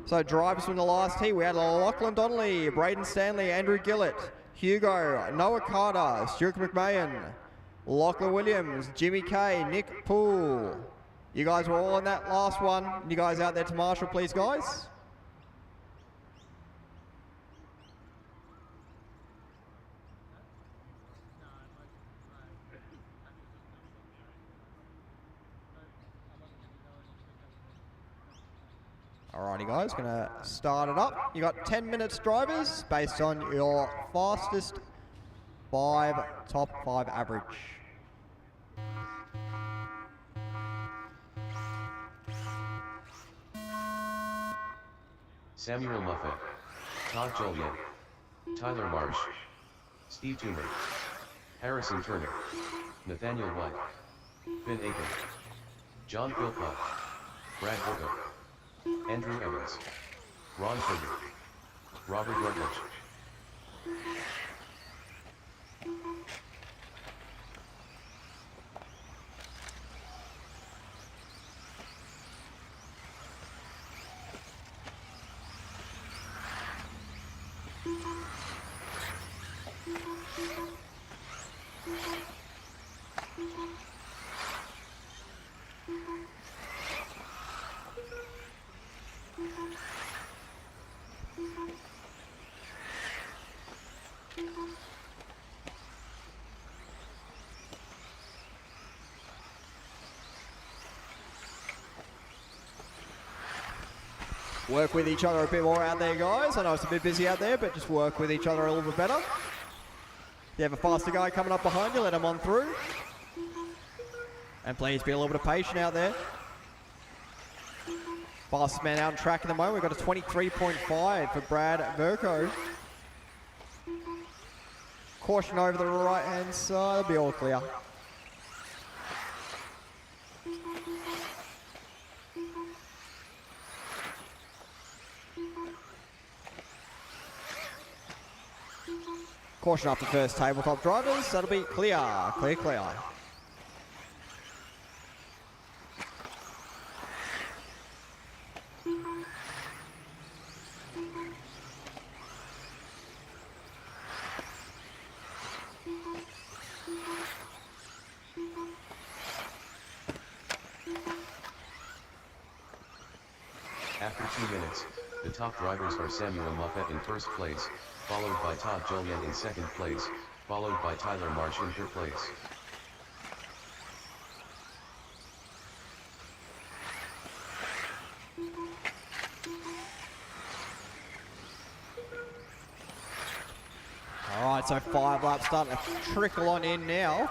So drivers from the last heat, we had Lachlan, Donnelly, Braden Stanley, Andrew Gillott, Hugo, Noah Carter, Stuart McMahon, Lachlan Williams, Jimmy Kay, Nick Poole. You guys were all in that last one. You guys out there to Marshall, please, guys. Alrighty, guys, gonna start it up. You got 10 minutes, drivers, based on your fastest top five average. Samuel Muffet, Todd Joliet, Tyler Marsh, Steve Toomer, Harrison Turner, Nathaniel White, Finn Aiken, Jon Philpott, Brad Vercoe, Andrew Evans, Ron Kirby, Robert Rutledge. work with each other a bit more out there, guys. I know it's a bit busy out there, but just work with each other a little bit better. If you have a faster guy coming up behind you, let him on through. And please be a little bit of patient out there. Fastest man out on track at the moment. We've got a 23.5 for Brad Vercoe. Caution over the right-hand side. It'll be all clear. Caution after first tabletop drivers. That'll be clear. Clear, clear. After 2 minutes, the top drivers are Samuel Moffett in first place, followed by Todd Jolien in second place, followed by Tyler Marsh in third place. All right, so 5 laps starting to trickle on in now.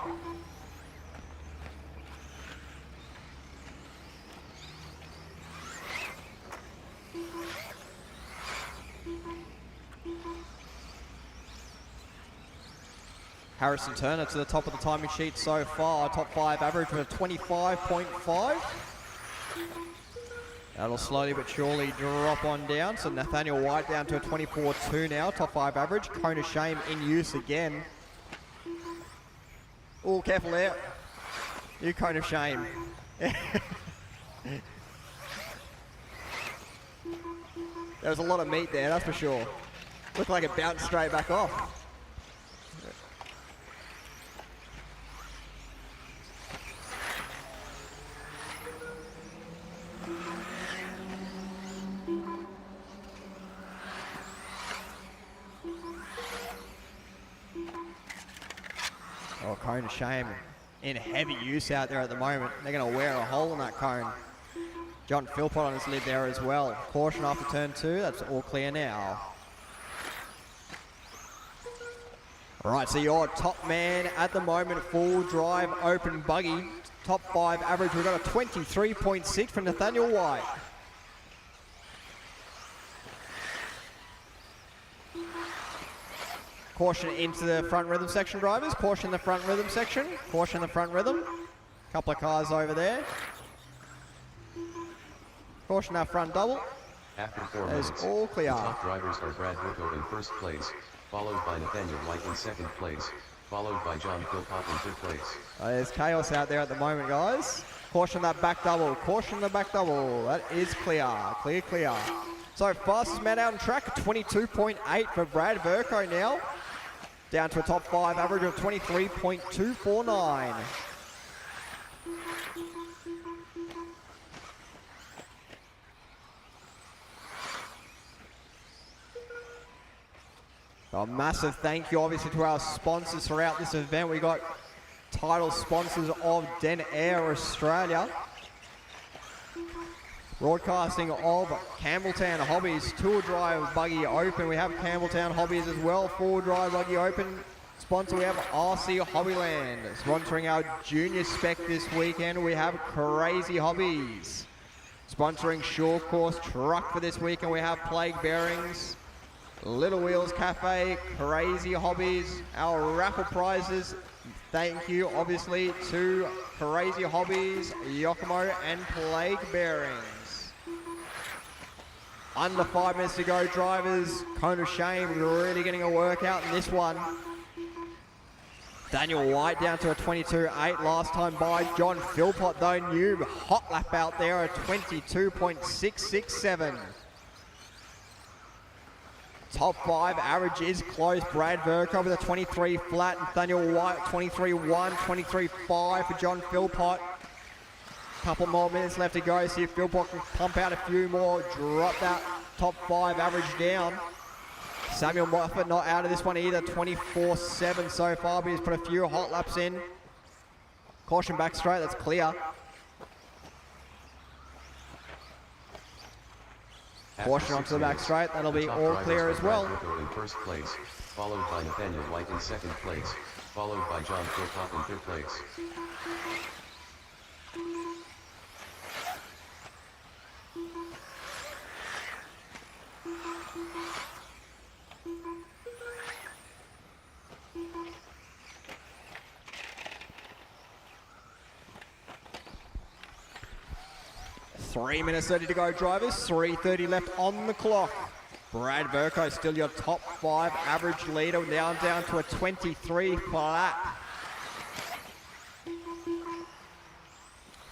Harrison Turner to the top of the timing sheet so far. Top 5 average with a 25.5. That'll slowly but surely drop on down. So Nathaniel White down to a 24.2 now. Top 5 average. Cone of Shame in use again. Oh, careful there. You Cone of Shame. There was a lot of meat there, that's for sure. Looked like it bounced straight back off. Oh, Cone of Shame in heavy use out there at the moment. They're going to wear a hole in that cone. Jon Philpott on his lid there as well. Caution after turn 2. That's all clear now. All right, so your top man at the moment, full drive open buggy. Top 5 average, we've got a 23.6 for Nathaniel White. Caution into the front rhythm section, drivers. Caution the front rhythm section. Caution the front rhythm. Couple of cars over there. Caution our front double. After 4 That is minutes, all the clear. top drivers are Brad Vercoe in first place, followed by Nathaniel White in second place, followed by Jon Philpott in third place. There's chaos out there at the moment, guys. Caution that back double. Caution the back double. That is clear. Clear, clear. So fastest man out on track, 22.8 for Brad Vercoe now. Down to a top 5 average of 23.249. A massive thank you, obviously, to our sponsors throughout this event. We got title sponsors of Den Air Australia. Broadcasting of Campbelltown Hobbies, Tour Drive Buggy Open. We have Campbelltown Hobbies as well, 4-Drive Buggy Open. Sponsor, we have RC Hobbyland. Sponsoring our junior spec this weekend, we have Crazy Hobbies. Sponsoring Shore Course Truck for this weekend, we have Plague Bearings. Little Wheels Cafe, Crazy Hobbies, our raffle prizes. Thank you, obviously, to Crazy Hobbies, Yokomo, and Plague Bearings. Under 5 minutes to go, drivers. Cone of Shame really getting a workout in this one. Daniel White down to a 22.8 last time by. Jon Philpott, though, new hot lap out there, a 22.667. Top 5 average is close. Brad Vercoe with a 23 flat. Nathaniel White 23.1, 23.5 for Jon Philpott. Couple more minutes left to go. See if Philpott can pump out a few more. Drop that top 5 average down. Samuel Moffett not out of this one either. 24.7 so far, but he's put a few hot laps in. Caution back straight. That's clear. Caution onto the back straight, that'll be all clear as well. Vercoe in first place, followed by Nathaniel White in second place, followed by Jon Philpott in third place. Three minutes 30 to go, drivers. 3:30 left on the clock. Brad Vercoe still your top 5 average leader, now down to a 23 flat.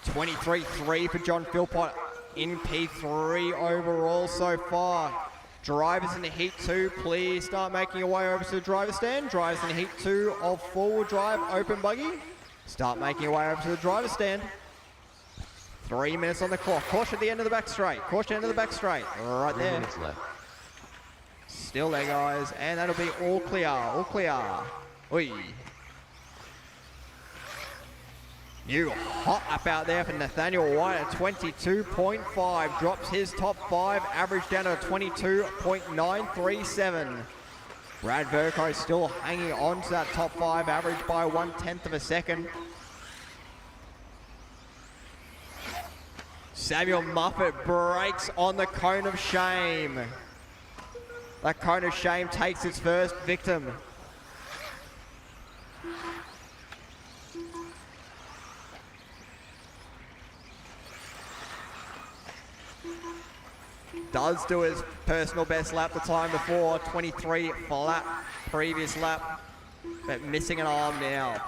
23.3 for Jon Philpott in P3 overall so far. Drivers in the heat 2, please start making your way over to the driver's stand. Drivers in heat 2 of four-wheel drive open buggy, start making your way over to the driver's stand. 3 minutes on the clock. Caution at the end of the back straight. Caution end of the back straight. Right 3 there. minutes left. Still there, guys. And that'll be all clear. All clear. Oi. New hot lap out there for Nathaniel White at 22.5. Drops his top 5 average down to 22.937. Brad Vercoe still hanging on to that top 5 average by 1/10 of a second. Samuel Muffet breaks on the cone of shame. That cone of shame takes its first victim. Does do his personal best lap the time before, 23 flat previous lap, but missing an arm now.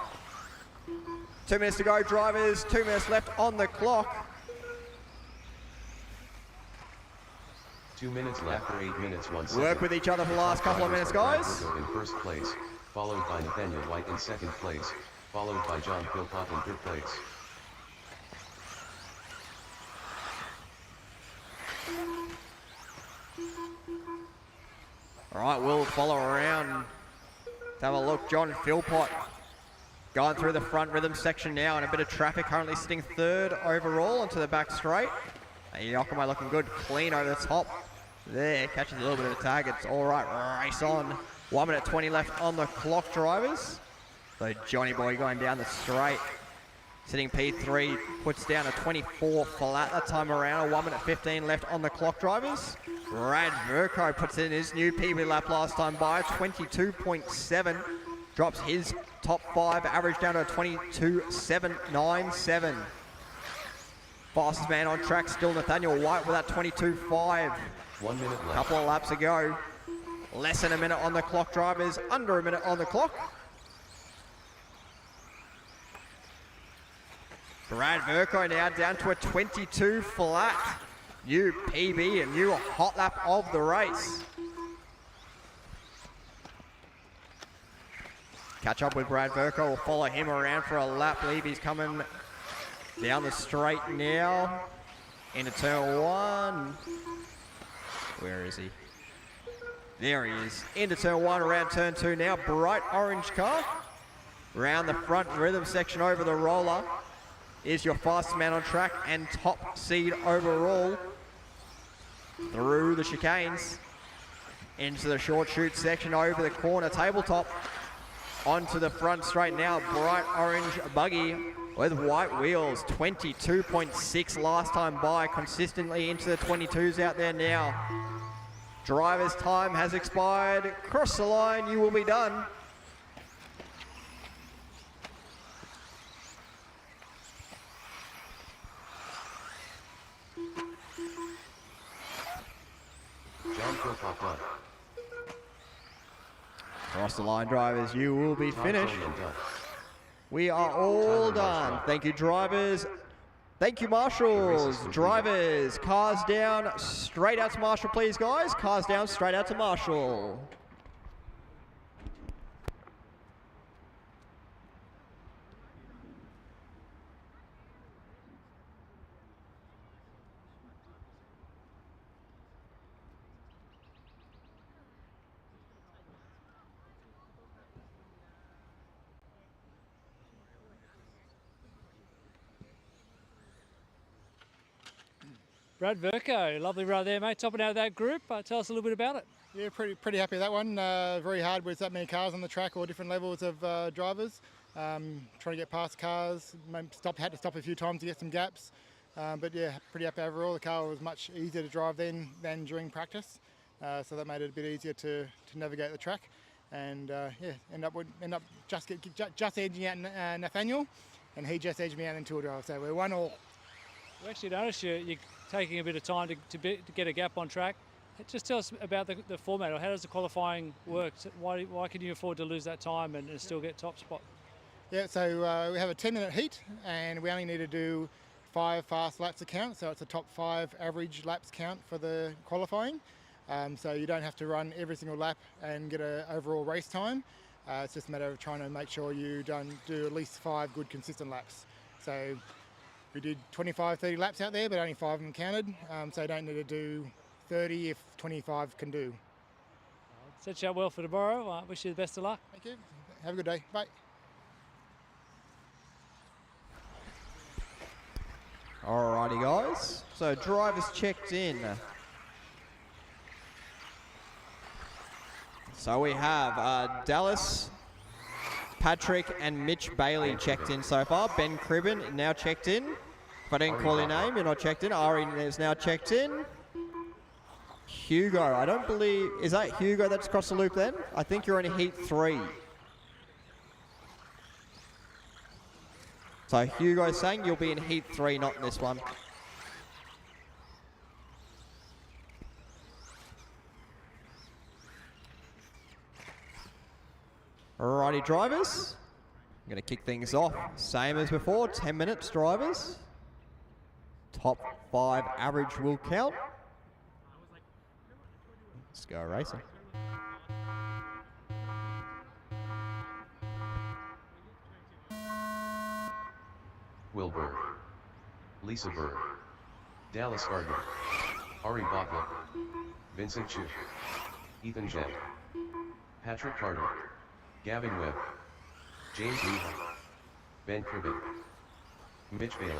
2 minutes to go, drivers. 2 minutes left on the clock. 2 minutes left for 8 minutes, 1 second. Work with each other for the last couple of minutes, guys. Vercoe in first place, followed by Nathaniel White in second place, followed by Jon Philpott in third place. All right, we'll follow around. Let's have a look. Jon Philpott going through the front rhythm section now, and a bit of traffic, currently sitting 3rd overall onto the back straight. Yakima looking good, clean over the top. There, catches a little bit of a tag. It's all right, race on. 1 minute 20 left on the clock, drivers. So Johnny Boy going down the straight. Sitting P3, puts down a 24 flat that time around. 1 minute 15 left on the clock, drivers. Brad Vercoe puts in his new PB lap last time by 22.7. Drops his top 5 average down to a 22.797. Fastest man on track still Nathaniel White with that 22.5. 1 minute left. Couple of laps to go. Less than a minute on the clock, drivers. Under a minute on the clock. Brad Vercoe now down to a 22 flat. New PB, a new hot lap of the race. Catch up with Brad Vercoe. We'll follow him around for a lap. Believe he's coming down the straight now. Into turn 1. Where is he? There he is. Into turn 1, around turn 2 now. Bright orange car. Round the front rhythm section over the roller is your fastest man on track and top seed overall. Through the chicanes. Into the short chute section over the corner tabletop. Onto the front straight now. Bright orange buggy with white wheels. 22.6 last time by. Consistently into the 22s out there now. Driver's time has expired. Cross the line, you will be done. Jon Philpott done. Cross the line, drivers, you will be finished. Tom done. We are all done. Thank you, drivers. Thank you, marshals. Drivers, cars down, straight out to marshal, please, guys. Cars down, straight out to marshal. Brad Vercoe, lovely run there, mate. Topping out of that group. Tell us a little bit about it. Yeah, pretty happy with that one. Very hard with that many cars on the track or different levels of drivers. Trying to get past cars, had to stop a few times to get some gaps. But yeah, pretty happy overall. The car was much easier to drive than during practice. So that made it a bit easier to navigate the track. And yeah, end up just edging out Nathaniel, and he just edged me out in Tour Drive. So we're 1-1. We actually noticed you're taking a bit of time to get a gap on track. Just tell us about the format, or how does the qualifying work? Why can you afford to lose that time and still get top spot? Yeah, so we have a 10-minute heat, and we only need to do 5 fast laps to count. So it's a top 5 average laps count for the qualifying. So you don't have to run every single lap and get an overall race time. It's just a matter of trying to make sure you do at least 5 good consistent laps. So we did 25, 30 laps out there, but only 5 of them counted. So you don't need to do 30 if 25 can do. Set you up well for tomorrow. Wish you the best of luck. Thank you. Have a good day. Bye. Alrighty, guys. So drivers checked in. So we have Dallas, Patrick and Mitch Bailey checked in so far. Ben Cribbin now checked in. If I didn't call your name, you're not checked in. Ari is now checked in. Hugo, I don't believe, is that Hugo that's across the loop then? I think you're in heat 3. So Hugo's saying you'll be in heat 3, not in this one. Alrighty, drivers. I'm going to kick things off. Same as before, 10 minutes, drivers. Top 5 average will count. Let's go racing. Will Berg, Lisa Berg, Dallas Gardner, Ari Bakla, Vincent Chu, Ethan Jett, Patrick Carter, Gavin Webb, James Levi, Ben Cribbin, Mitch Bailey.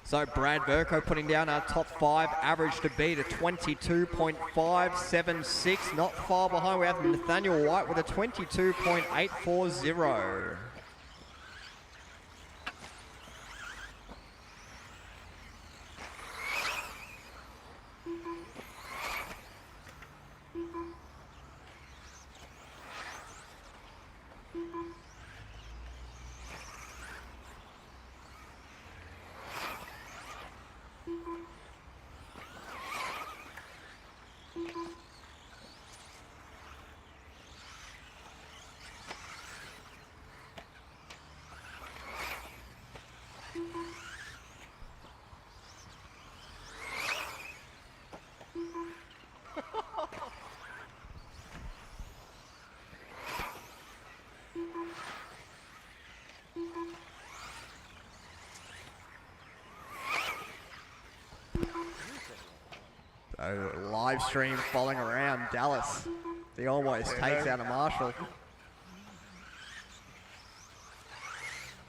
So Brad Vercoe putting down our top 5 average to beat a 22.576. Not far behind, we have Nathaniel White with a 22.840. Live stream following around Dallas. He almost takes out a Marshall.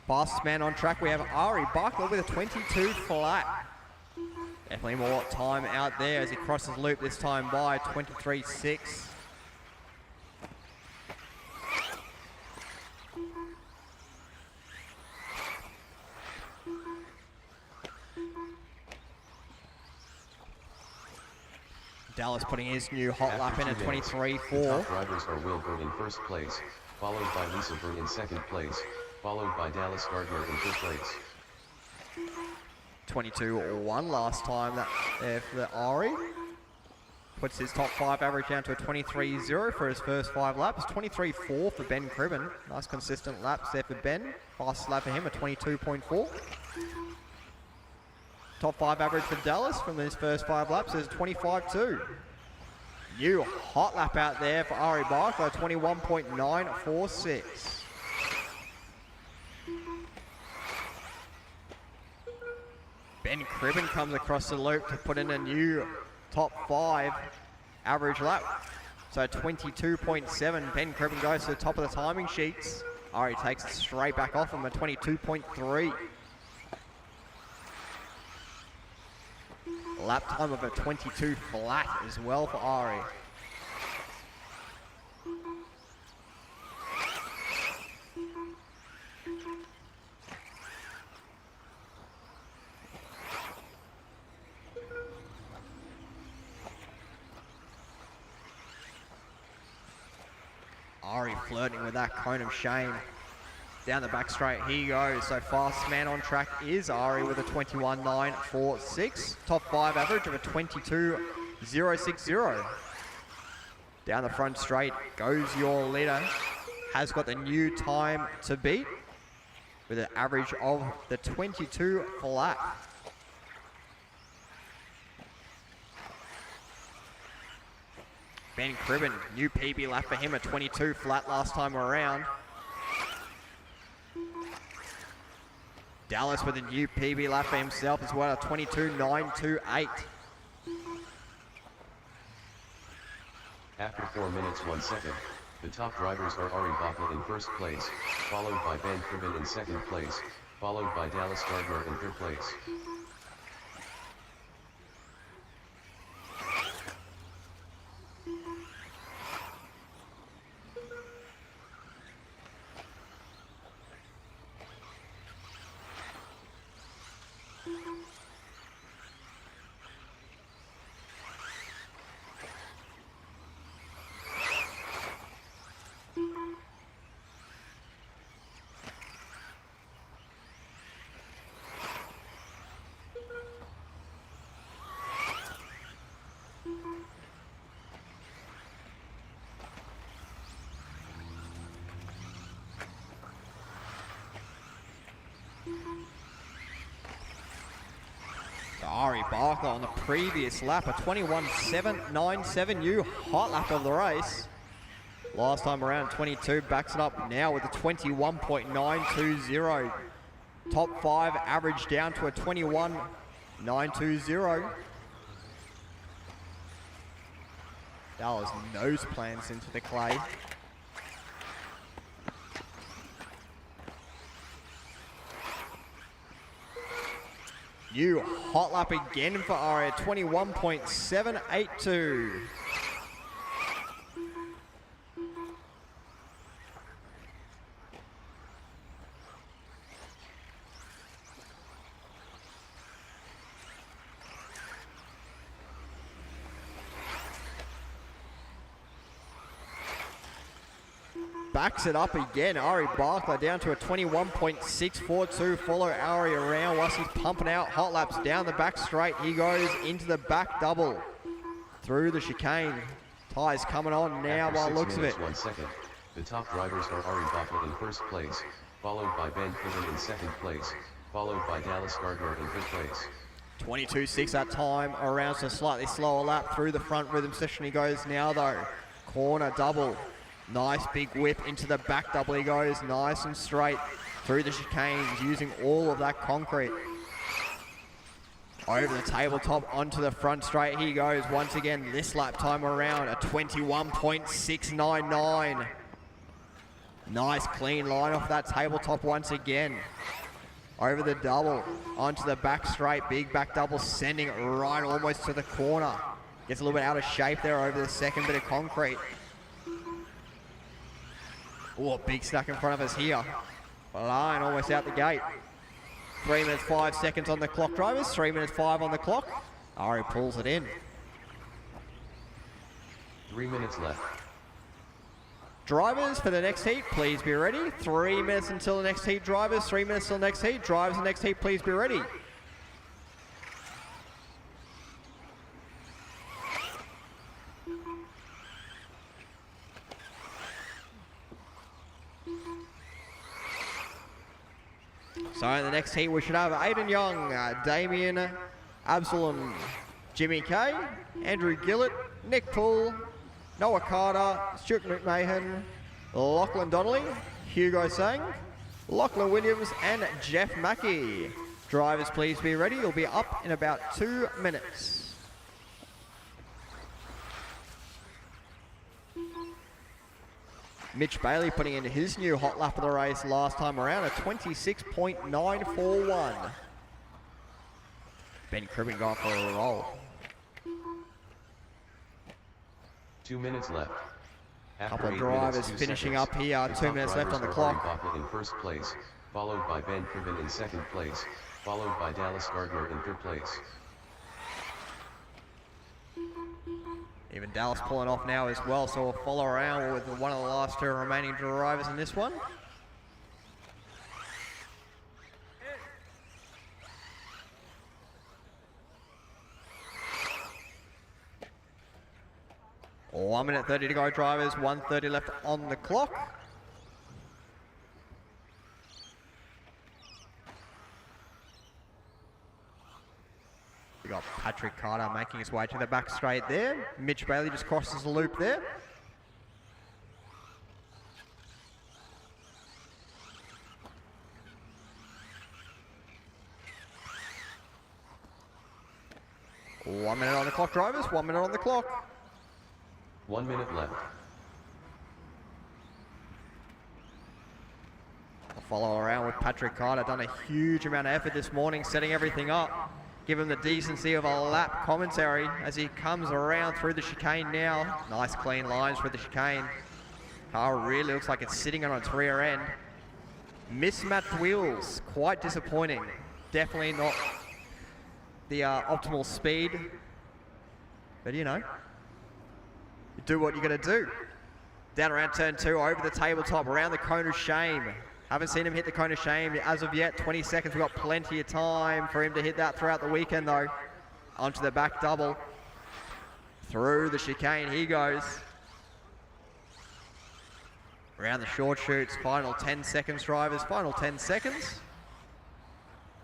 Fastest man on track, we have Ari Bakla with a 22 flat. Definitely more time out there as he crosses loop this time by 23.6. Dallas putting his new hot lap in at 23.4. Top drivers are Will Berg in first place, followed by Lisa Berg in second place, followed by Dallas Gardner in third place. 22.1 last time that there for the Ari. Puts his top 5 average down to a 23.0 for his first 5 laps. 23.4 for Ben Cribbin. Nice consistent laps there for Ben. Fastest lap for him, a 22.4. Top 5 average for Dallas from his first 5 laps is 25.2. New hot lap out there for Ari Bakla, 21.946. Ben Cribbin comes across the loop to put in a new top 5 average lap. So 22.7. Ben Cribbin goes to the top of the timing sheets. Ari takes it straight back off him at 22.3. Lap time of a 22 flat as well for Ari. Ari flirting with that cone of shame. Down the back straight, he goes. So fastest man on track is Ari with a 21.946. Top 5 average of a 22.060. Down the front straight goes your leader. Has got the new time to beat with an average of the 22 flat. Ben Cribbin, new PB lap for him, a 22 flat last time around. Dallas with a new PB lap for himself as well, a 22.928. After 4 minutes 1 second, the top drivers are Ari Bakla in first place, followed by Ben Cribbin in second place, followed by Dallas Gardner in third place. Ari Bakla on the previous lap, a 21.797 new hot lap of the race. Last time around 22, backs it up now with a 21.920. Top 5 average down to a 21.920. Dallas nose plants into the clay. New hot lap again for Ari, 21.782. Backs it up again. Ari Bakla down to a 21.642. Follow Ari around whilst he's pumping out hot laps down the back straight. He goes into the back double through the chicane. Tyres coming on now by the looks of it. 1 second. The top drivers are Ari Bakla in first place, followed by Ben Cribbin in second place, followed by Dallas Gardner in third place. 22.6 that time around, so slightly slower lap through the front rhythm session. He goes now though. Corner double. Nice big whip into the back double. He goes nice and straight through the chicanes using all of that concrete. Over the tabletop onto the front straight he goes once again this lap time around, a 21.699. Nice clean line off that tabletop once again. Over the double onto the back straight, big back double sending it right almost to the corner. Gets a little bit out of shape there over the second bit of concrete. Oh, a big stack in front of us here. Line almost out the gate. 3 minutes 5 seconds on the clock, drivers. 3 minutes 5 on the clock. Ari pulls it in. 3 minutes left. Drivers for the next heat, please be ready. 3 minutes until the next heat, drivers. 3 minutes till the next heat. Drivers the next heat, please be ready. So in the next heat we should have Aiden Young, Damien Absalom, Jimmy Kay, Andrew Gillott, Nick Poole, Noah Carter, Stuart McMahon, Lachlan Donnelly, Hugo Sang, Lachlan Williams and Jeff Mackey. Drivers please be ready, you'll be up in about 2 minutes. Mitch Bailey putting in his new hot lap of the race last time around, a 26.941. Ben Cribbin going for a roll. 2 minutes left. Couple of drivers finishing up here. 2 minutes left on the clock. Ari Bakla in first place, followed by Ben Cribbin in second place, followed by Dallas Gardner in third place. Even Dallas pulling off now as well, so we'll follow around with one of the last two remaining drivers in this one. One minute 30 to go, drivers. 1:30 left on the clock. We got Patrick Carter making his way to the back straight there. Mitch Bailey just crosses the loop there. One minute on the clock, drivers. 1 minute on the clock. 1 minute left. I'll follow around with Patrick Carter. Done a huge amount of effort this morning, setting everything up. Give him the decency of a lap commentary as he comes around through the chicane now. Nice clean lines for the chicane. Car really looks like it's sitting on its rear end. Mismatched wheels, quite disappointing. Definitely not the optimal speed. But you know, you do what you're gonna do. Down around turn 2, over the tabletop, around the cone of shame. Haven't seen him hit the cone of shame as of yet. 20 seconds, we've got plenty of time for him to hit that throughout the weekend though. Onto the back double. Through the chicane he goes. Around the short chutes, final 10 seconds, drivers, final 10 seconds.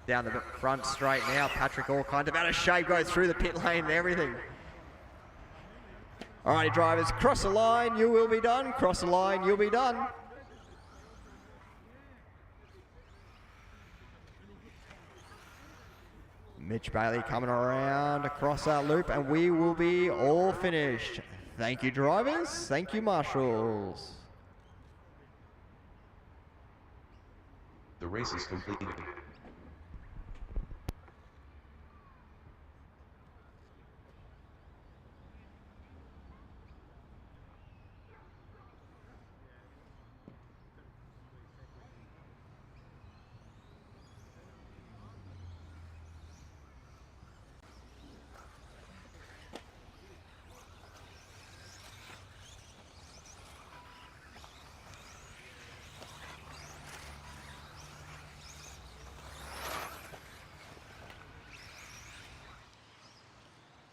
Down the front straight now, Patrick all kind of out of shape, goes through the pit lane and everything. Alrighty, drivers, cross the line, you will be done. Cross the line, you'll be done. Mitch Bailey coming around across that loop, and we will be all finished. Thank you, drivers. Thank you, marshals. The race is completed.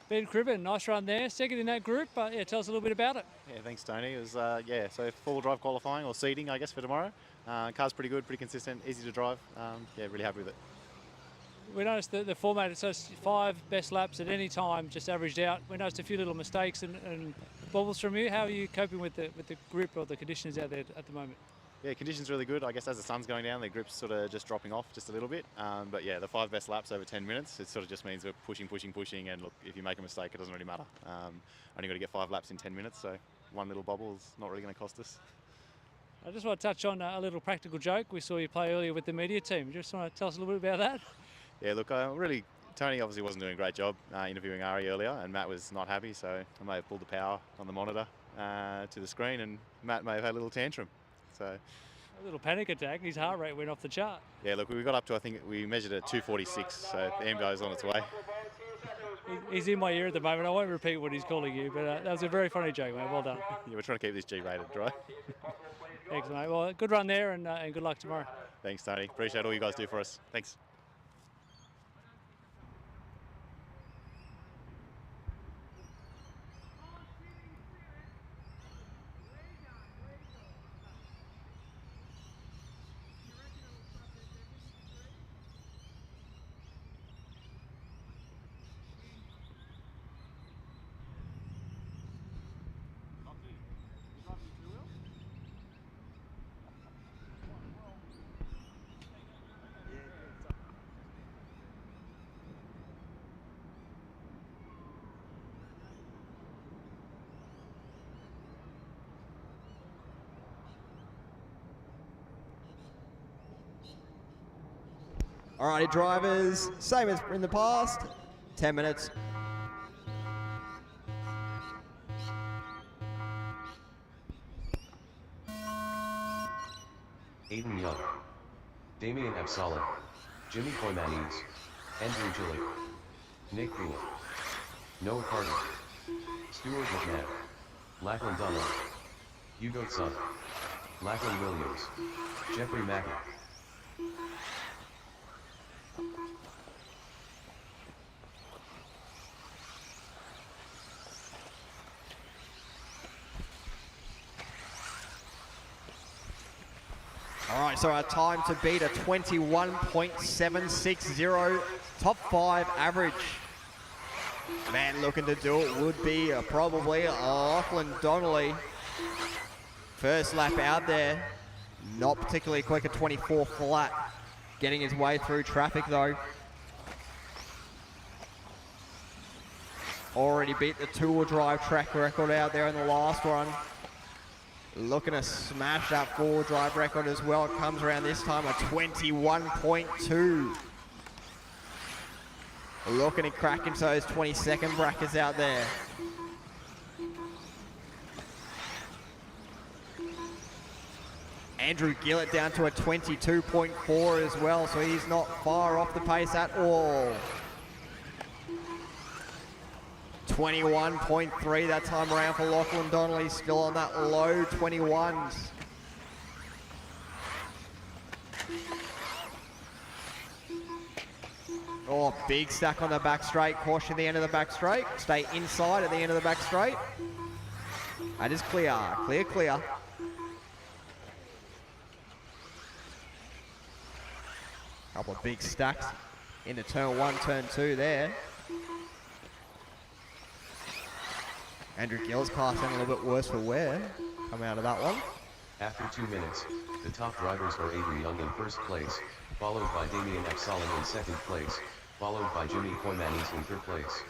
Ben Cribbin, nice run there. Second in that group. Yeah, tell us a little bit about it. Yeah, thanks, Tony. It was, so four-wheel drive qualifying, or seeding, I guess, for tomorrow. Car's pretty good, pretty consistent, easy to drive. Yeah, really happy with it. We noticed the format, it says 5 best laps at any time, just averaged out. We noticed a few little mistakes and bobbles from you. How are you coping with the grip or the conditions out there at the moment? Yeah, conditions really good. I guess as the sun's going down, the grip's sort of just dropping off just a little bit. But yeah, the 5 best laps over 10 minutes, it sort of just means we're pushing. And look, if you make a mistake, it doesn't really matter. Only got to get 5 laps in 10 minutes, so one little bobble is not really going to cost us. I just want to touch on a little practical joke. We saw you play earlier with the media team. Just want to tell us a little bit about that? Yeah, look, Tony obviously wasn't doing a great job interviewing Ari earlier, and Matt was not happy, so I may have pulled the power on the monitor to the screen, and Matt may have had a little tantrum. So a little panic attack. His heart rate went off the chart. Yeah, look, we got up to, I think we measured at 246, so the Ambo's on its way. He's in my ear at the moment. I won't repeat what he's calling you, but that was a very funny joke, mate. Well done. Yeah, we're trying to keep this G-rated, right? Excellent, mate. Well, good run there, and good luck tomorrow. Thanks, Tony. Appreciate all you guys do for us. Thanks. Alrighty, drivers, same as in the past, 10 minutes. Aiden Young, Damian Absalom, Jimmy Koymanis, Andrew Gillott, Nick Gillott, Noah Carter, Stuart McNabb, Lachlan Donnelly, Hugo Sun, Lachlan Williams, Jeffrey Mackey. All right, so our time to beat a 21.760 top 5 average. Man looking to do it would be probably Lachlan Donnelly. First lap out there, not particularly quick at 24 flat. Getting his way through traffic though. Already beat the two-wheel drive track record out there in the last run. Looking to smash that four-wheel drive record as well. It comes around this time at 21.2. Looking to crack into those 22nd brackets out there. Andrew Gillott down to a 22.4 as well, so he's not far off the pace at all. 21.3 that time around for Lachlan Donnelly, still on that low 21s. Oh, big stack on the back straight. Caution at the end of the back straight. Stay inside at the end of the back straight. That is clear, clear, clear. Couple of big stacks into turn 1, turn 2 there. Andrew Gill's car sounding a little bit worse for wear. Coming out of that one. After 2 minutes, the top drivers are Aiden Young in first place, followed by Damian Absalom in second place, followed by Jimmy Koymanis in third place.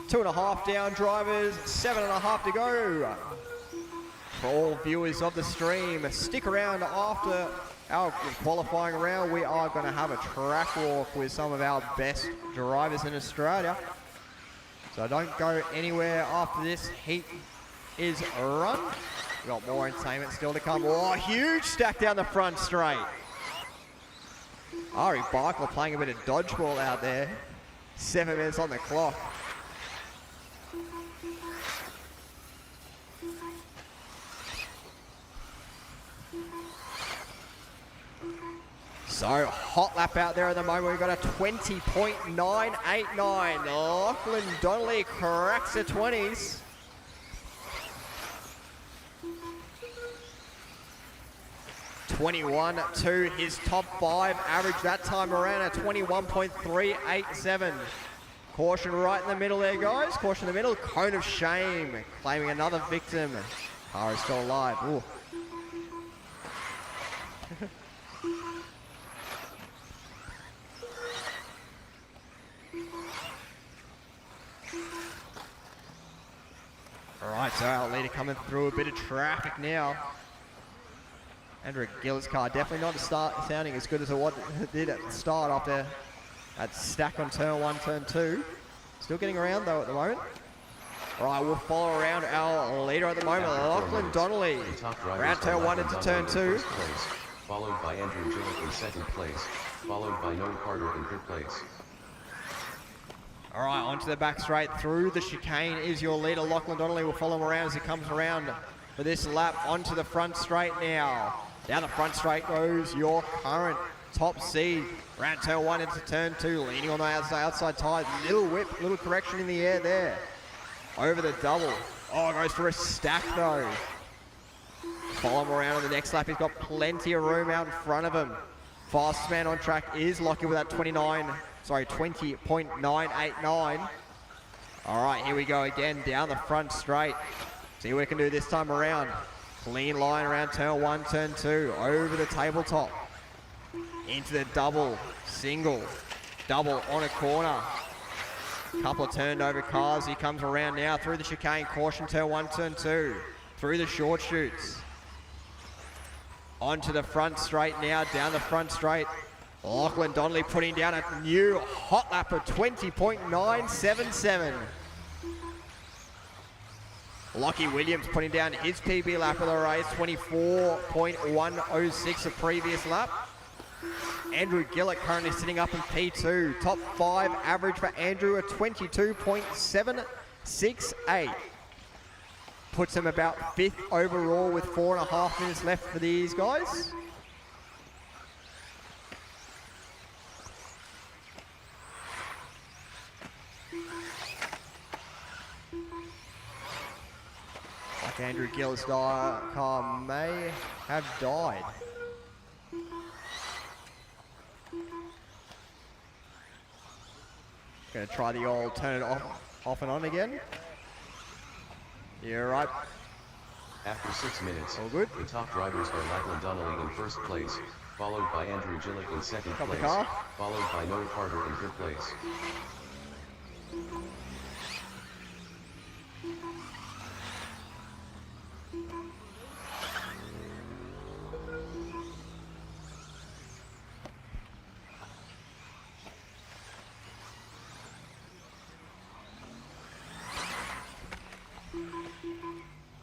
Two and a half down, drivers, 7.5 to go. For all viewers of the stream, stick around after our qualifying round. We are going to have a track walk with some of our best drivers in Australia. So don't go anywhere after this heat is run. We've got more entertainment still to come. Oh, huge stack down the front straight. Ari Bakla playing a bit of dodgeball out there. 7 minutes on the clock. So, hot lap out there at the moment. We've got a 20.989. Lachlan Donnelly cracks the 20s. (21.2) his top 5 average that time around at 21.387. Caution right in the middle there, guys. Caution in the middle. Cone of shame claiming another victim. Car is still alive. Ooh. All right, so our leader coming through a bit of traffic now. Andrew Gillott's car definitely not sounding as good as it did at the start after that stack on turn 1, turn 2. Still getting around though at the moment. All right, we'll follow around our leader at the moment, Lachlan Donnelly. Around turn 1 into turn 2. Place, followed by Andrew Gillott in second place, followed by Noah Carter in third place. All right, onto the back straight through the chicane is your leader. Lachlan Donnelly will follow him around as he comes around for this lap. Onto the front straight now. Down the front straight goes your current top seed. Around turn 1 into turn 2, leaning on the outside tires. Little whip, little correction in the air there. Over the double. Oh, goes for a stack though. Follow him around on the next lap. He's got plenty of room out in front of him. Fastest man on track is Lockie with that 20.989. All right, here we go again, down the front straight. See what we can do this time around. Clean line around turn 1, turn 2, over the tabletop. into the double, single, double on a corner. Couple of turned over cars. He comes around now through the chicane. Caution, turn 1, turn 2. Through the short chutes. Onto the front straight now, down the front straight. Lachlan Donnelly putting down a new hot lap of 20.977. Lockie Williams putting down his PB lap of the race, 24.106 a previous lap. Andrew Gillott currently sitting up in P2. Top 5 average for Andrew at 22.768. Puts him about 5th overall with 4.5 minutes left for these guys. Like Andrew Gillott's car may have died. Gonna try the old turn it off and on again. You're right. After 6 minutes, all good. The top drivers are Lachlan Donnelly in first place, followed by Andrew Gillott in second Got the place, car. followed by Noah Carter in third place.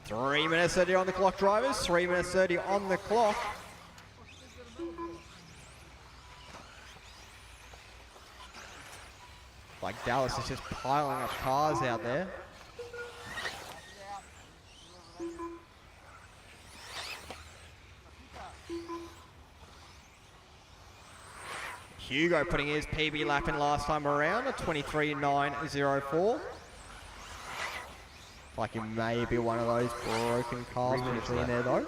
Three minutes 30 on the clock, drivers. 3 minutes 30 on the clock. Like Dallas is just piling up cars out there. Hugo putting his PB lap in last time around at 23.904. Like it may be one of those broken cars between there though.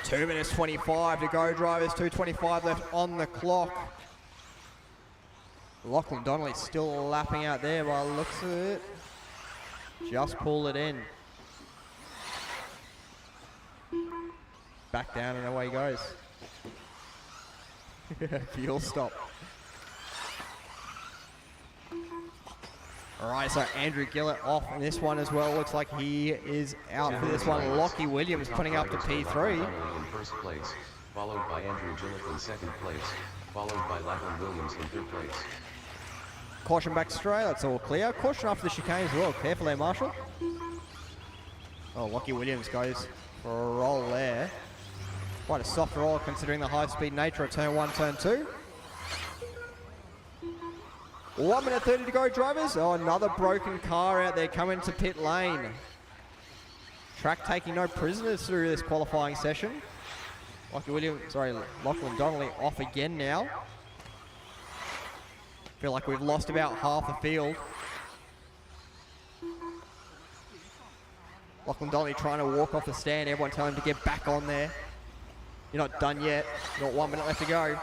Two minutes 25 to go, drivers. 2:25 left on the clock. Lachlan Donnelly still lapping out there by the looks of it. Just pull it in. Back down and away he goes. Fuel stop. All right, so Andrew Gillott off in this one as well. Looks like he is out for this one. Lockie Williams putting up to P3. In first place, followed by Andrew Gillott in second place, followed by Lachlan Williams in third place. Caution back straight, that's all clear. Caution after the chicane as well. Careful there, Marshall. Oh, Lockie Williams goes for a roll there. Quite a soft roll considering the high-speed nature of turn 1, turn 2. 1 minute 30 to go, drivers. Oh, another broken car out there coming to pit lane. Track taking no prisoners through this qualifying session. Lachlan Donnelly off again now. Feel like we've lost about half the field. Lachlan Donnelly trying to walk off the stand. Everyone telling him to get back on there. You're not done yet. You've got 1 minute left to go.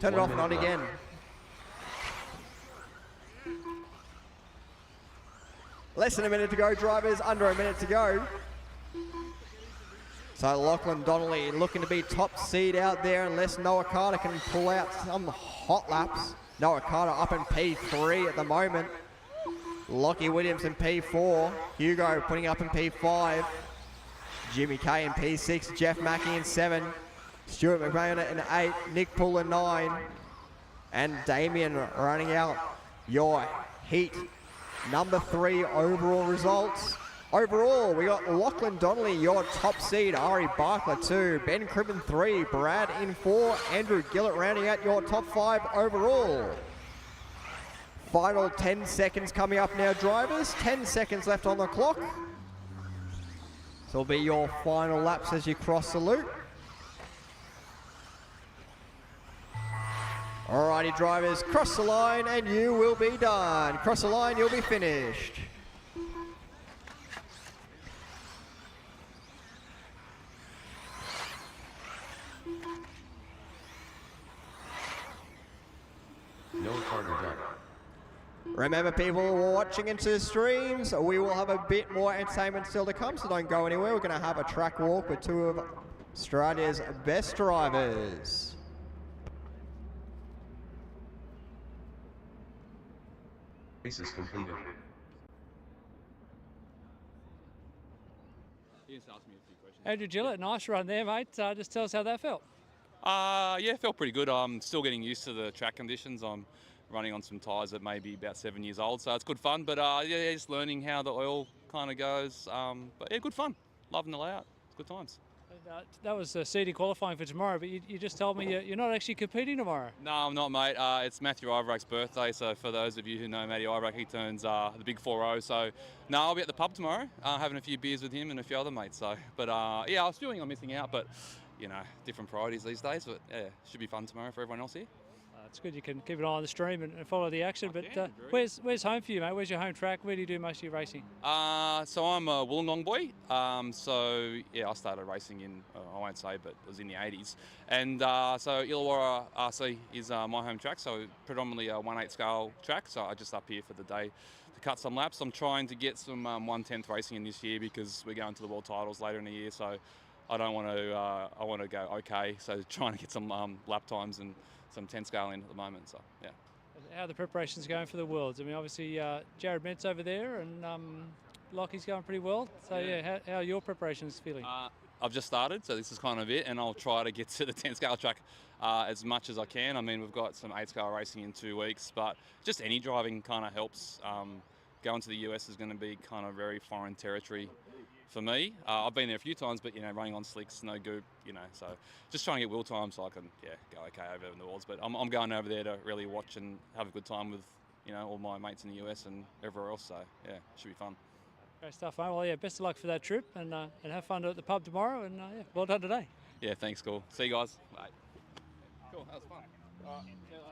Turn it off and on again. Less than a minute to go, drivers. Under a minute to go. So Lachlan Donnelly looking to be top seed out there unless Noah Carter can pull out some hot laps. Noah Carter up in P3 at the moment. Lockie Williams in P4. Hugo putting up in P5. Jimmy Kay in P6. Jeff Mackey in 7. Stuart McMahon in 8, Nick Poole in 9, and Damien running out your heat number 3 overall results. Overall, we got Lachlan Donnelly, your top seed, Ari Bakla 2, Ben Cribbin 3, Brad in 4, Andrew Gillott rounding out your top 5 overall. Final 10 seconds coming up now, drivers. 10 seconds left on the clock. This will be your final laps as you cross the loop. Alrighty, drivers, cross the line and you will be done. Cross the line, you'll be finished. No partner done. Remember, people watching into the streams, we will have a bit more entertainment still to come, so don't go anywhere. We're going to have a track walk with two of Australia's best drivers. Race is completed. Andrew Gillott, nice run there, mate. Just tell us how that felt. Yeah, felt pretty good. I'm still getting used to the track conditions. I'm running on some tyres that may be about 7 years old, so it's good fun. But yeah, just learning how the oil kind of goes. But yeah, good fun. Loving the layout. It's good times. And, that was seeding qualifying for tomorrow, but you just told me you're not actually competing tomorrow. No, I'm not, mate. It's Matthew Iverack's birthday, so for those of you who know Matty Iverack, he turns the big 4-0. So no, I'll be at the pub tomorrow, having a few beers with him and a few other mates. So, but yeah, I was feeling I'm missing out, but you know, different priorities these days. But yeah, should be fun tomorrow for everyone else here. It's good you can keep an eye on the stream and follow the action. But where's home for you, mate? Where's your home track? Where do you do most of your racing? So I'm a Wollongong boy. So yeah, I started racing in, I won't say, but it was in the 80s. And so Illawarra RC is my home track. So predominantly a 1/8 scale track. So I just up here for the day to cut some laps. I'm trying to get some 1/10 racing in this year because we're going to the world titles later in the year. So I don't want to. I want to go okay. So trying to get some lap times and some 10 scale in at the moment. So yeah. How are the preparations going for the Worlds? I mean, obviously Jared Ment's over there and Lockie's going pretty well. So yeah, how are your preparations feeling? I've just started, so this is kind of it, and I'll try to get to the 10 scale track as much as I can. I mean, we've got some 8 scale racing in 2 weeks, but just any driving kind of helps. Going to the US is going to be kind of very foreign territory for me. I've been there a few times, but you know, running on slicks, no goop, you know, so just trying to get wheel time so I can, go okay over in the Worlds. But I'm going over there to really watch and have a good time with, you know, all my mates in the US and everywhere else. So yeah, should be fun. Great stuff, mate. Well, yeah, best of luck for that trip and have fun at the pub tomorrow. And yeah, well done today. Yeah, thanks, cool. See you guys. Bye. Cool, that was fun. All right, see you later.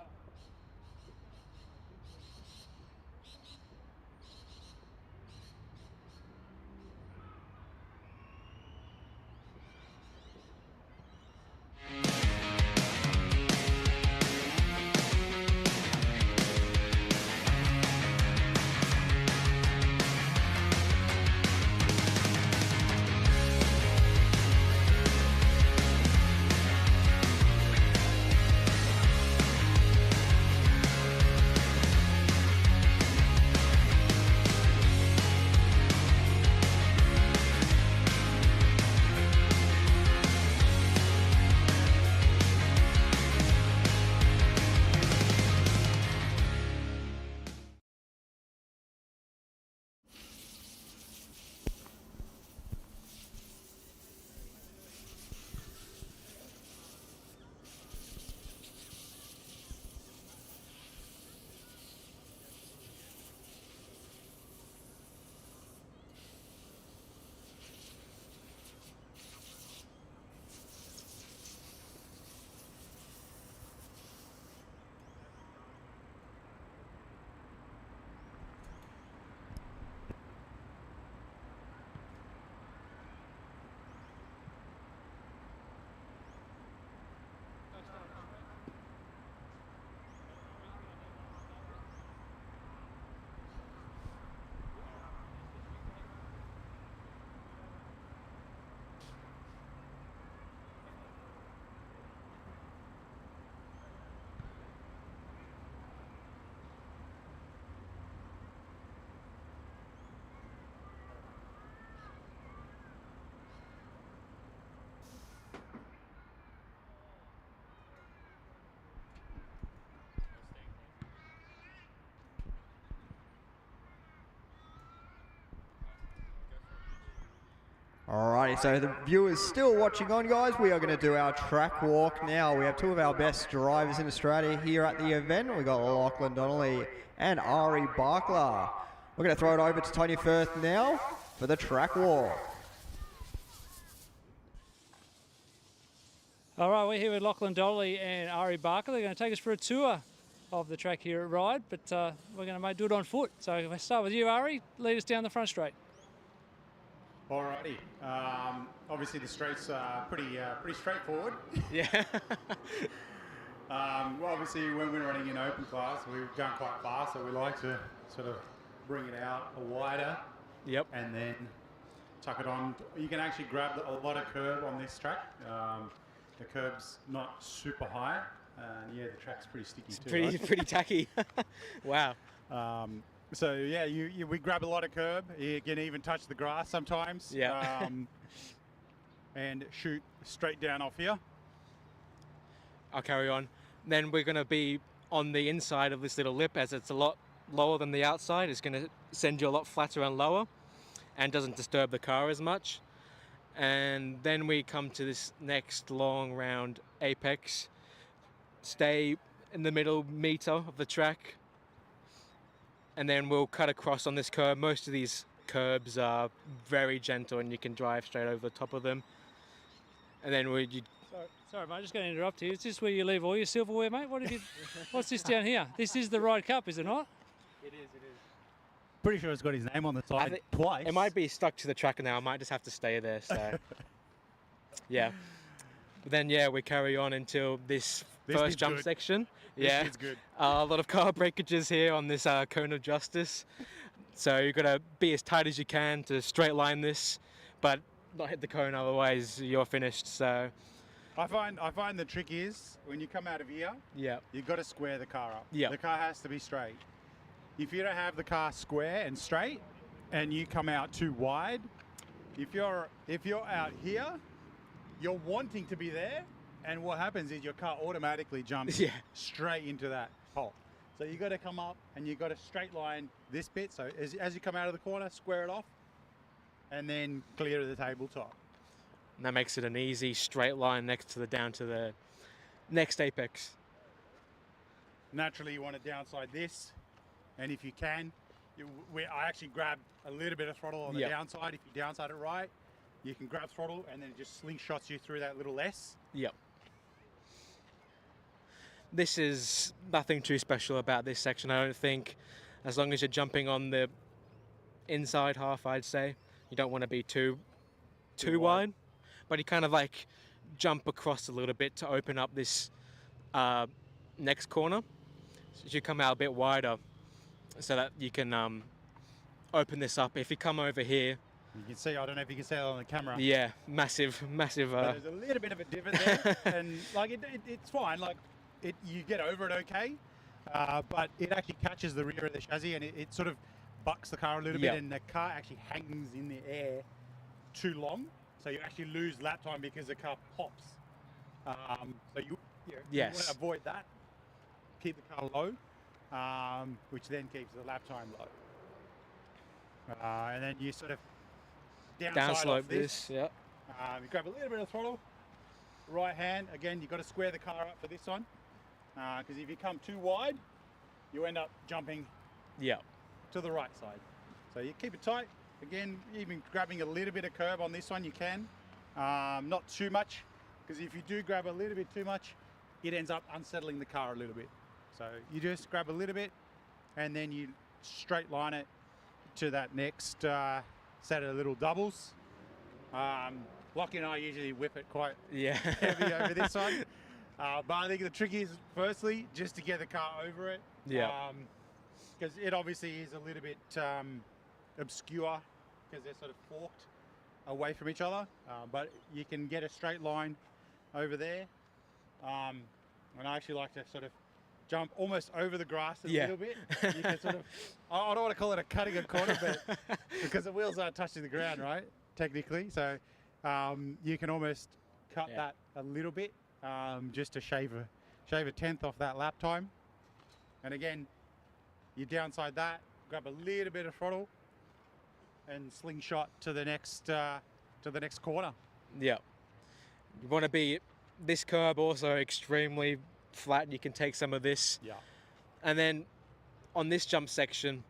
Alrighty, so the viewers still watching on, guys. We are going to do our track walk now. We have two of our best drivers in Australia here at the event. We've got Lachlan, Donnelly and Ari Bakla. We're going to throw it over to Tony Firth now for the track walk. All right, we're here with Lachlan, Donnelly and Ari Bakla. They're going to take us for a tour of the track here at Ryde, but we're going to do it on foot. So if I start with you, Ari, lead us down the front straight. Alrighty. Obviously the straights are pretty straightforward. Yeah. Well, obviously when we're running in open class, we've gone quite fast, so we like to sort of bring it out wider. Yep. And then tuck it on. You can actually grab a lot of curb on this track. The curb's not super high, and yeah, the track's pretty sticky too. Right? Pretty tacky. Wow. So yeah, we grab a lot of curb. You can even touch the grass sometimes. Yeah. And shoot straight down off here. I'll carry on. Then we're going to be on the inside of this little lip, as it's a lot lower than the outside. It's going to send you a lot flatter and lower, and doesn't disturb the car as much. And then we come to this next long round apex. Stay in the middle meter of the track, and then we'll cut across on this curb. Most of these curbs are very gentle and you can drive straight over the top of them. And then Sorry, mate, I'm just going to interrupt you. Is this where you leave all your silverware, mate? What's this down here? This is the Ryde Cup, is it not? It is. Pretty sure it's got his name on the side twice. It might be stuck to the track now. I might just have to stay there. So, yeah. But then, yeah, we carry on until this first jump section. Yeah. This is good. A lot of car breakages here on this cone of justice. So you've got to be as tight as you can to straight line this, but not hit the cone, otherwise you're finished. So I find the trick is when you come out of here, you've got to square the car up. Yeah. The car has to be straight. If you don't have the car square and straight, and you come out too wide, if you're out here, you're wanting to be there, and what happens is your car automatically jumps straight into that hole. So you got to come up and you got to straight line this bit. So as you come out of the corner, square it off, and then clear the tabletop. And that makes it an easy straight line down to the next apex. Naturally, you want to downside this, and if you can, I actually grab a little bit of throttle on the downside. If you downside it right, you can grab throttle and then it just slingshots you through that little S. Yep. This is nothing too special about this section, I don't think. As long as you're jumping on the inside half, I'd say. You don't want to be too wide. But you kind of like jump across a little bit to open up this next corner. So you come out a bit wider so that you can open this up. If you come over here, you can see, I don't know if you can see it on the camera. Yeah, massive. But there's a little bit of a divot there, and like it's fine. Like you get over it okay, but it actually catches the rear of the chassis, and it sort of bucks the car a little bit, and the car actually hangs in the air too long, so you actually lose lap time because the car pops. So you want to avoid that. Keep the car low, which then keeps the lap time low. And then you sort of downslope this. Yeah. You grab a little bit of throttle. Right hand, again, you've got to square the car up for this one. Because if you come too wide, you end up jumping to the right side. So you keep it tight. Again, even grabbing a little bit of curb on this one, you can. Not too much, because if you do grab a little bit too much, it ends up unsettling the car a little bit. So you just grab a little bit, and then you straight line it to that next set of little doubles. Lockie and I usually whip it quite heavy over this one. But I think the trick is, firstly, just to get the car over it. Yeah. Because it obviously is a little bit obscure, because they're sort of forked away from each other. But you can get a straight line over there. And I actually like to sort of jump almost over the grass a little bit. You can sort of, I don't want to call it a cutting a corner, but because the wheels aren't touching the ground, right? Technically. So you can almost cut that a little bit, just to shave a tenth off that lap time. And again, you downside that, grab a little bit of throttle, and slingshot to the next to the next corner. Yeah. You want to be this curb also extremely flat. You can take some of this. Yeah. And then on this jump section,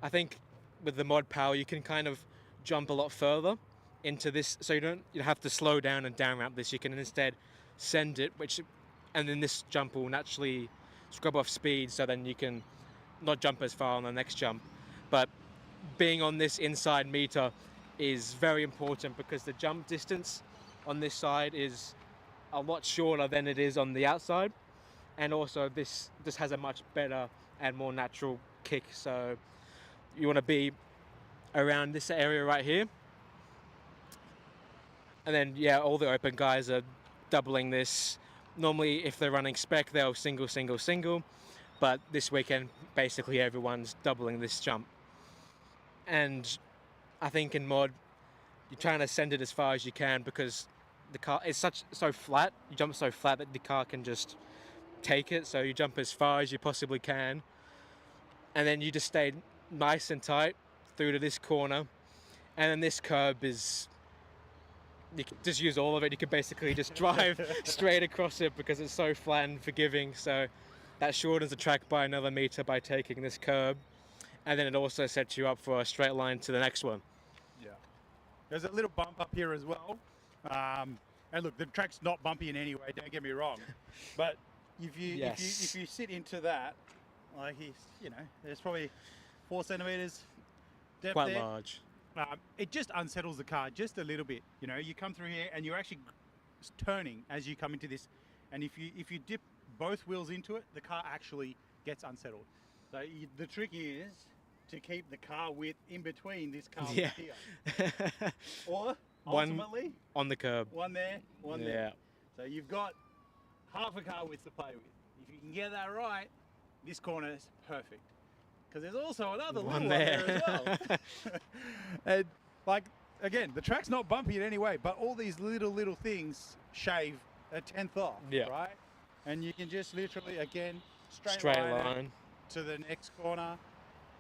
I think with the mod power, you can kind of jump a lot further into this. So you have to slow down and down ramp this. You can instead send it, and then this jump will naturally scrub off speed. So then you can not jump as far on the next jump. But being on this inside meter is very important because the jump distance on this side is a lot shorter than it is on the outside, and also this has a much better and more natural kick. So you want to be around this area right here, and then yeah, all the open guys are doubling this. Normally if they're running spec, they'll single, but this weekend basically everyone's doubling this jump. And I think in mod you're trying to send it as far as you can because the car is so flat, you jump so flat that the car can just take it. So you jump as far as you possibly can, and then you just stay nice and tight through to this corner. And then this curb is, you can just use all of it. You can basically just drive straight across it because it's so flat and forgiving. So that shortens the track by another meter by taking this curb, and then it also sets you up for a straight line to the next one. Yeah. There's a little bump up here as well. And look, the track's not bumpy in any way, don't get me wrong. But if you sit into that, like there's probably 4 centimeters depth Quite there. large. It just unsettles the car just a little bit. You come through here and you're actually turning as you come into this, and if you dip both wheels into it, the car actually gets unsettled. So the trick is to keep the car width in between this car width here. Or ultimately, on the curb. one there, one there. So you've got half a car width to play with. If you can get that right, this corner is perfect. Because there's also another One little there. one there as well. And again, the track's not bumpy in any way, but all these little things shave a 10th off, right? And you can just literally, again, straight line to the next corner.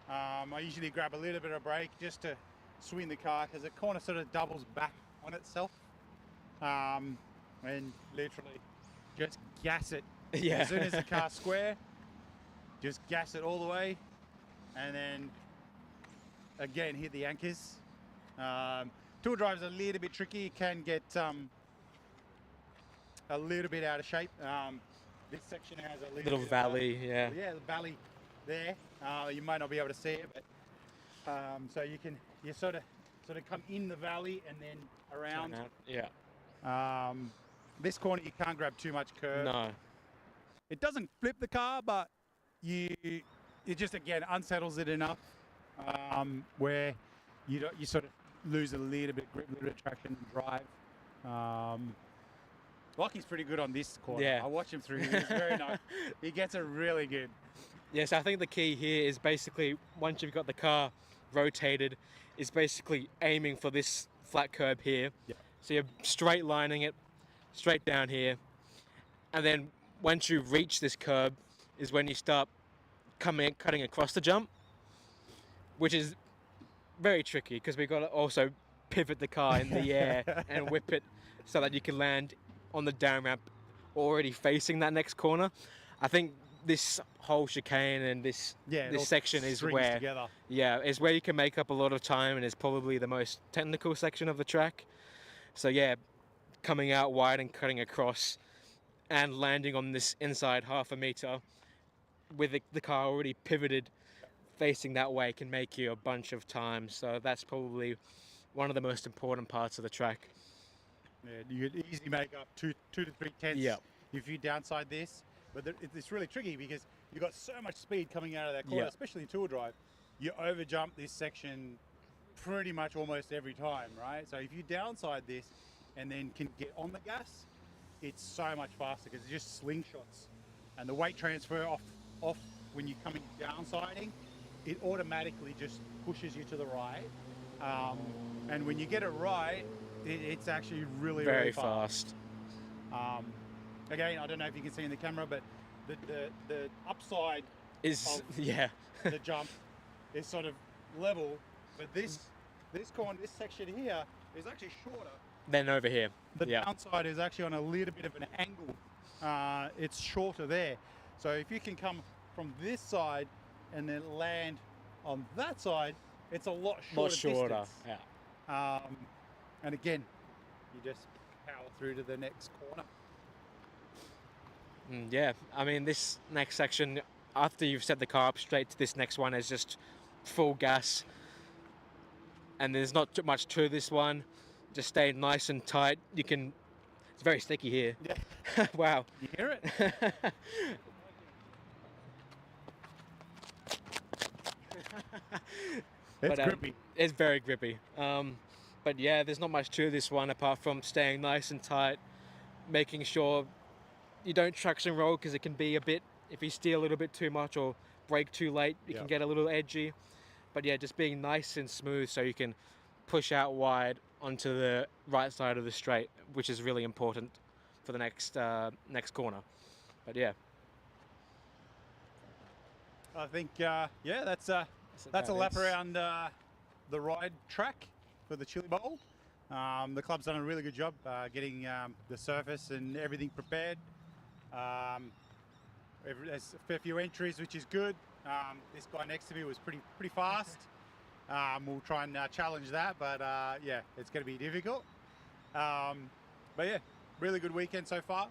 I usually grab a little bit of brake just to swing the car because the corner sort of doubles back on itself. And literally just gas it. As soon as the car's square, just gas it all the way. And then again hit the anchors. Tool drive's a little bit tricky. It can get a little bit out of shape. This section has a little bit valley, the valley there. You might not be able to see it, but so you sort of come in the valley and then around. This corner you can't grab too much curve. No. It doesn't flip the car, but it just again unsettles it enough where you sort of lose a little bit of grip, a little bit of traction and drive. Lockie's pretty good on this corner. Yeah. I watch him through here. He's very nice. He gets it really good. Yes, I think the key here is basically once you've got the car rotated, is basically aiming for this flat curb here. Yeah. So you're straight lining it straight down here, and then once you reach this curb is when you start cutting across the jump, which is very tricky because we've got to also pivot the car in the air and whip it so that you can land on the down ramp already facing that next corner. I think this whole chicane and this section is where is where you can make up a lot of time, and is probably the most technical section of the track. So yeah, coming out wide and cutting across and landing on this inside half a meter with the car already pivoted facing that way can make you a bunch of time. So that's probably one of the most important parts of the track. Yeah, you could easily make up 2 to 3 tenths if you downside this. But it's really tricky because you've got so much speed coming out of that corner, especially in tool drive. You overjump this section pretty much almost every time, right? So if you downside this and then can get on the gas, it's so much faster because it's just slingshots. And the weight transfer off when you're coming downsiding, it automatically just pushes you to the right. And when you get it right, it's actually really very fast. Again, I don't know if you can see in the camera, but the upside is of the jump is sort of level, but this this section here is actually shorter. Then over here. The Yeah. downside is actually on a little bit of an angle. It's shorter there. So if you can come from this side and then land on that side, it's a lot shorter distance. Yeah. And again, you just power through to the next corner. Yeah, I mean, this next section, after you've set the car up, straight to this next one is just full gas. And there's not too much to this one. Just stay nice and tight. It's very sticky here. Yeah. Wow. You hear it? It's grippy. It's very grippy. But yeah, there's not much to this one apart from staying nice and tight, making sure you don't traction roll because it can be a bit, if you steer a little bit too much or brake too late, it can get a little edgy. But yeah, just being nice and smooth so you can push out wide onto the right side of the straight, which is really important for the next corner. But yeah. I think, that's a lap around the Ryde track for the Chili Bowl. The club's done a really good job getting the surface and everything prepared. There's a fair few entries, which is good. This guy next to me was pretty fast. We'll try and challenge that, but yeah, it's going to be difficult. But yeah, really good weekend so far,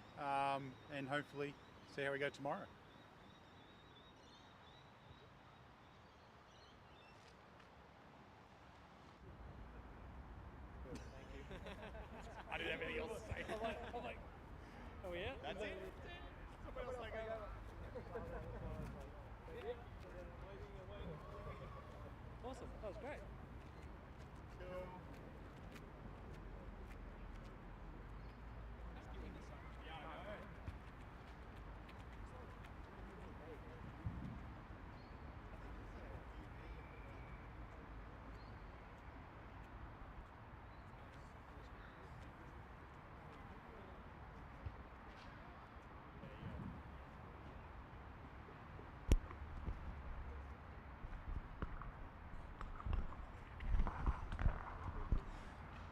and hopefully see how we go tomorrow. I didn't have anything else to say. Oh yeah? That's it. Somebody else take over. Awesome. That was great.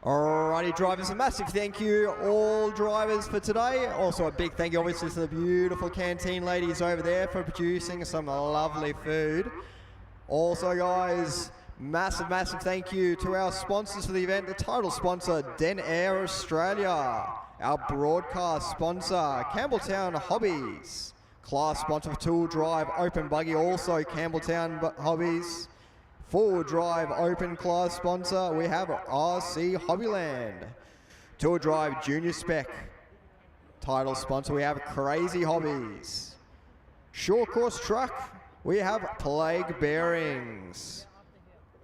Alrighty, drivers, a massive thank you, all drivers, for today. Also a big thank you, obviously, to the beautiful canteen ladies over there for producing some lovely food. Also, guys, massive thank you to our sponsors for the event, the title sponsor, Den Air Australia, our broadcast sponsor, Campbelltown Hobbies, class sponsor for Tool Drive Open Buggy, also Campbelltown Hobbies. Full Drive Open class sponsor, we have RC Hobbyland. Tour Drive Junior Spec title sponsor, we have Crazy Hobbies. Short Course Truck, we have Plague Bearings.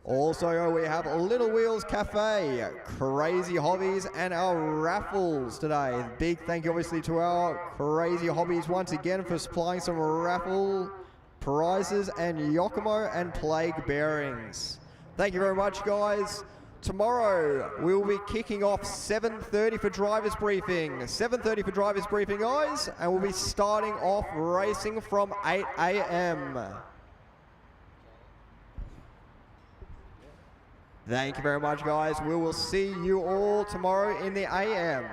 Also, we have Little Wheels Cafe, Crazy Hobbies, and our raffles today. Big thank you, obviously, to our Crazy Hobbies once again for supplying some raffle prizes and Yokomo and Plague Bearings. Thank you very much, guys. Tomorrow we'll be kicking off 7:30 for drivers briefing. 7:30 for drivers briefing, guys, and we'll be starting off racing from 8 a.m. Thank you very much, guys. We will see you all tomorrow in the AM.